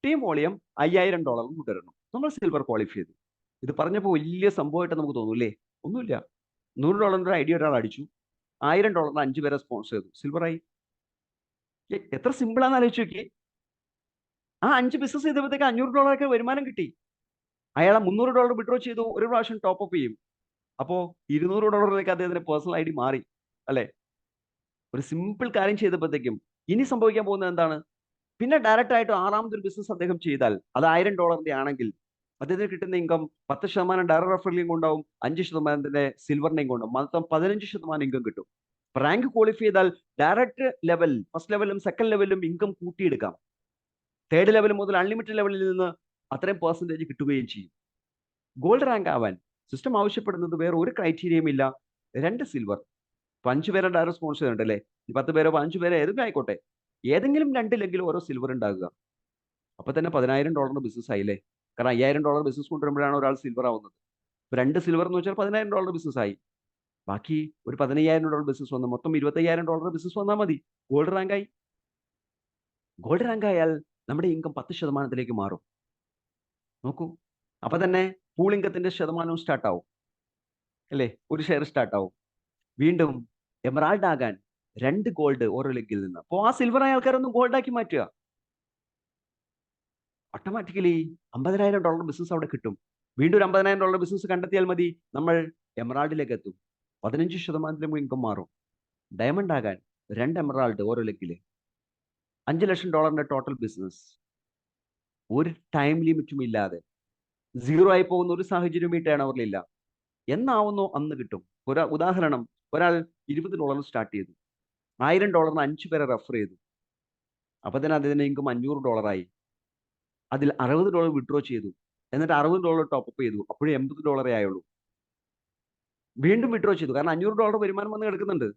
ടീം വോളിയം $5000 കൊണ്ടുവരണം. നമ്മൾ സിൽവർ ക്വാളിഫൈ ചെയ്തു. ഇത് പറഞ്ഞപ്പോൾ വലിയ സംഭവമായിട്ട് നമുക്ക് തോന്നൂല്ലേ? ഒന്നുമില്ല. $100 ഐഡിയ ഒരാൾ അടിച്ചു, $1000 5 പേരെ സ്പോൺസർ ചെയ്തു, സിൽവറായി. എത്ര സിമ്പിൾ ആണെന്ന് ആലോചിച്ച് നോക്കി. ആ 5 ബിസിനസ് ചെയ്തപ്പോഴത്തേക്ക് $500 വരുമാനം കിട്ടി. അയാൾ $300 വിഡ്രോ ചെയ്തു, ഒരു പ്രാവശ്യം ടോപ്പ് അപ്പ് ചെയ്യും. അപ്പോൾ $200 അദ്ദേഹത്തിന്റെ പേഴ്സണൽ ഐഡി മാറി അല്ലെ? ഒരു സിമ്പിൾ കാര്യം ചെയ്തപ്പോഴത്തേക്കും ഇനി സംഭവിക്കാൻ പോകുന്നത് എന്താണ്? പിന്നെ ഡയറക്റ്റ് ആയിട്ട് 6ാമതൊരു ബിസിനസ് അദ്ദേഹം ചെയ്താൽ അത് $1000 ആണെങ്കിൽ അദ്ദേഹത്തിന് കിട്ടുന്ന ഇൻകം 10% ഡയറക്റ്റ് റെഫറൽ ഇൻകം ഉണ്ടാവും, 5% സിൽവറിന്റെ ഇൻകം ഉണ്ടാവും, മൊത്തം 15% ഇൻകം കിട്ടും. റാങ്ക് ക്വാളിഫൈ ചെയ്താൽ ഡയറക്റ്റ് ലെവൽ ഫസ്റ്റ് ലെവലും സെക്കൻഡ് ലെവലും ഇൻകം കൂട്ടിയെടുക്കാം. തേർഡ് ലെവൽ മുതൽ അൺലിമിറ്റഡ് ലെവലിൽ നിന്ന് അത്രയും പെർസെൻറ്റേജ് കിട്ടുകയും ചെയ്യും. ഗോൾഡ് റാങ്ക് ആവാൻ സിസ്റ്റം ആവശ്യപ്പെടുന്നത് വേറെ ഒരു ക്രൈറ്റീരിയയും ഇല്ല, 2 സിൽവർ. 5 പേരെ ഡയറക്റ്റ് സ്പോൺസർ ഉണ്ട് അല്ലേ, 10 പേരോ 15 പേരോ ഏതെങ്കിലും ആയിക്കോട്ടെ, ഏതെങ്കിലും 2 ലെഗിൽ ഓരോ സിൽവർ ഉണ്ടാകുക. അപ്പൊ തന്നെ $10,000 ബിസിനസ് ആയില്ലേ. കാരണം $5,000 ബിസിനസ് കൊണ്ടുവരുമ്പോഴാണ് ഒരാൾ സിൽവർ ആവുന്നത്. 2 സിൽവർ എന്ന് വെച്ചാൽ $10,000 ബിസിനസ് ആയി. ബാക്കി ഒരു $15,000 ബിസിനസ് വന്നു, മൊത്തം $25,000 ബിസിനസ് വന്നാൽ മതി, ഗോൾഡ് റാങ്ക് ആയി. ഗോൾഡ് റാങ്ക് ആയാൽ നമ്മുടെ ഇൻകം 10% മാറും. നോക്കൂ, അപ്പൊ തന്നെ പൂൾ ഇൻകത്തിന്റെ ശതമാനവും സ്റ്റാർട്ട് ആവും അല്ലേ, ഒരു ഷെയർ സ്റ്റാർട്ട് ആവും. വീണ്ടും എമറാൾഡ് ആകാൻ 2 ഗോൾഡ് ഓരോ ലെഗിൽ നിന്ന്. അപ്പോൾ ആ സിൽവർ ആയ ആൾക്കാരൊന്നും ഗോൾഡ് ആക്കി മാറ്റുക, ഓട്ടോമാറ്റിക്കലി $50,000 ബിസിനസ് അവിടെ കിട്ടും. വീണ്ടും ഒരു $50,000 ബിസിനസ് കണ്ടെത്തിയാൽ മതി, നമ്മൾ എമറാൾഡിലേക്ക് എത്തും, 15% ഇൻകം മാറും. ഡയമണ്ട് ആകാൻ 2 എമറാൾഡ് ഓരോ ലെഗില്, $5 ലക്ഷം ടോട്ടൽ ബിസിനസ്, ഒരു ടൈം ലിമിറ്റും ഇല്ലാതെ. സീറോ ആയി പോകുന്ന ഒരു സാഹചര്യവും ഈ ടേൺ ഓവറിലില്ല. എന്നാവുന്നോ അന്ന് കിട്ടും. ഉദാഹരണം, ഒരാൾ $20 സ്റ്റാർട്ട് ചെയ്തു, $1,000 5 പേരെ റെഫർ ചെയ്തു, അപ്പൊ തന്നെ അതിന്റെ ഇൻകം $500 ആയി. അതിൽ $60 വിഡ്രോ ചെയ്തു, എന്നിട്ട് $60 ടോപ്പ് ചെയ്തു, അപ്പോഴും $80 ആയുള്ളൂ. വീണ്ടും വിഡ്രോ ചെയ്തു, കാരണം $500 വരുമാനം വന്ന് കിടക്കുന്നുണ്ട്.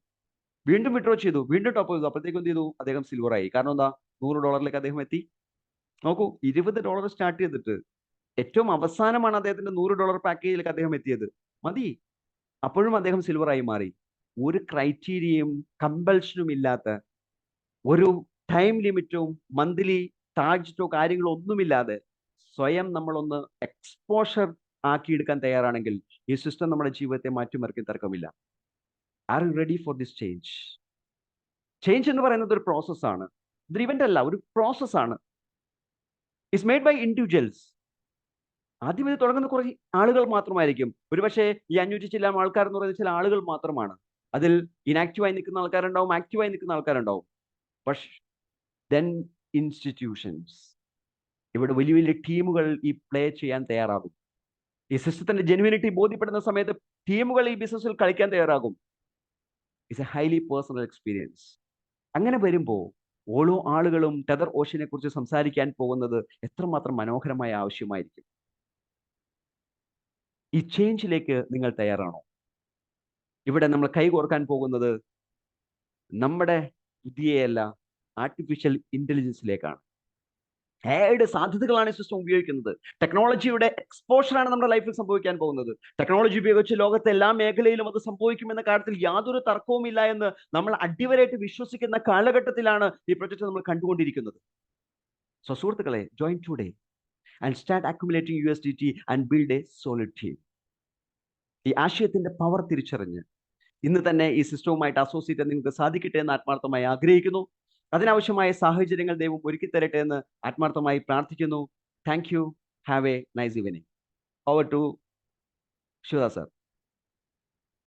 വീണ്ടും വിഡ്രോ ചെയ്തു, വീണ്ടും ടോപ്പ് ചെയ്തു, അപ്പോഴത്തേക്കും എന്ത് ചെയ്തു, അദ്ദേഹം സിൽവർ ആയി. കാരണം എന്താ, $100 അദ്ദേഹം എത്തി. നോക്കൂ, $20 സ്റ്റാർട്ട് ചെയ്തിട്ട് ഏറ്റവും അവസാനമാണ് അദ്ദേഹത്തിന്റെ $100 പാക്കേജിലേക്ക് അദ്ദേഹം എത്തിയത്. മതി, അപ്പോഴും അദ്ദേഹം സിൽവർ ആയി മാറി. ഒരു ക്രൈറ്റീരിയയും കമ്പൽഷനും ഇല്ലാത്ത, ഒരു ടൈം ലിമിറ്റും മന്ത്ലി ടാർജറ്റോ കാര്യങ്ങളോ ഒന്നുമില്ലാതെ സ്വയം നമ്മളൊന്ന് എക്സ്പോഷർ ആക്കിയെടുക്കാൻ തയ്യാറാണെങ്കിൽ ഈ സിസ്റ്റം നമ്മുടെ ജീവിതത്തെ മാറ്റിമറിക്കാൻ തർക്കമില്ല. Are you ready for this change? Change എന്ന് പറയുന്നത് ഒരു പ്രോസസ്സാണ്, ഇതൊരു ഇവന്റ് അല്ല, ഒരു പ്രോസസ്സാണ്. It's made by individuals. ആദ്യം ഇത് തുടങ്ങുന്ന കുറേ ആളുകൾ മാത്രമായിരിക്കും. ഒരുപക്ഷെ ഈ 500 ചില്ലാം ആൾക്കാർ എന്ന് പറയുന്നത് ചില ആളുകൾ മാത്രമാണ്. അതിൽ ഇനാക്റ്റീവായി നിൽക്കുന്ന ആൾക്കാരുണ്ടാവും, ആക്റ്റീവായി നിൽക്കുന്ന ആൾക്കാരുണ്ടാവും. പക്ഷേ ദെൻ ഇൻസ്റ്റിറ്റ്യൂഷൻസ്, ഇവിടെ വലിയ വലിയ ടീമുകൾ ഈ പ്ലേ ചെയ്യാൻ തയ്യാറാകും. ഈ സിസ്റ്റത്തിന്റെ ജെനുവിനിറ്റി ബോധ്യപ്പെടുന്ന സമയത്ത് ടീമുകൾ ഈ ബിസിനസ്സിൽ കളിക്കാൻ തയ്യാറാകും. It's A highly personal experience. അങ്ങനെ വരുമ്പോൾ ഓരോ ആളുകളും ടെതർ ഓഷ്യനെ കുറിച്ച് സംസാരിക്കാൻ പോകുന്നത് എത്രമാത്രം മനോഹരമായ ആവശ്യമായിരിക്കും. ഈ ചേഞ്ചിലേക്ക് നിങ്ങൾ തയ്യാറാണോ? ഇവിടെ നമ്മൾ കൈകോർക്കാൻ പോകുന്നത് നമ്മുടെ ബുദ്ധിയെയല്ല, ആർട്ടിഫിഷ്യൽ ഇന്റലിജൻസിലേക്കാണ്. എയുടെ സാധ്യതകളാണ് ഈ സിസ്റ്റം ഉപയോഗിക്കുന്നത്. ടെക്നോളജിയുടെ എക്സ്പോഷറാണ് നമ്മുടെ ലൈഫിൽ സംഭവിക്കാൻ പോകുന്നത്. ടെക്നോളജി ഉപയോഗിച്ച് ലോകത്തെ എല്ലാ മേഖലയിലും അത് സംഭവിക്കുമെന്ന കാര്യത്തിൽ യാതൊരു തർക്കവുമില്ല എന്ന് നമ്മൾ അടിവരായിട്ട് വിശ്വസിക്കുന്ന കാലഘട്ടത്തിലാണ് ഈ പ്രൊജക്ട് നമ്മൾ കണ്ടുകൊണ്ടിരിക്കുന്നത്. സോ സുഹൃത്തുക്കളെ, join today and start accumulating USDT and build A solid team. ഈ ആശയത്തിന്റെ പവർ തിരിച്ചറിഞ്ഞ് ഇന്ന് തന്നെ ഈ സിസ്റ്റവുമായിട്ട് അസോസിയേറ്റ് നിങ്ങൾക്ക് സാധിക്കട്ടെ എന്ന് ആത്മാർത്ഥമായി ആഗ്രഹിക്കുന്നു. അതിനാവശ്യമായ സാഹചര്യങ്ങൾ ദൈവം ഒരുക്കി തരട്ടെ എന്ന് ആത്മാർത്ഥമായി പ്രാർത്ഥിക്കുന്നു. Thank you. Have a nice evening. Over to Sivadas sir.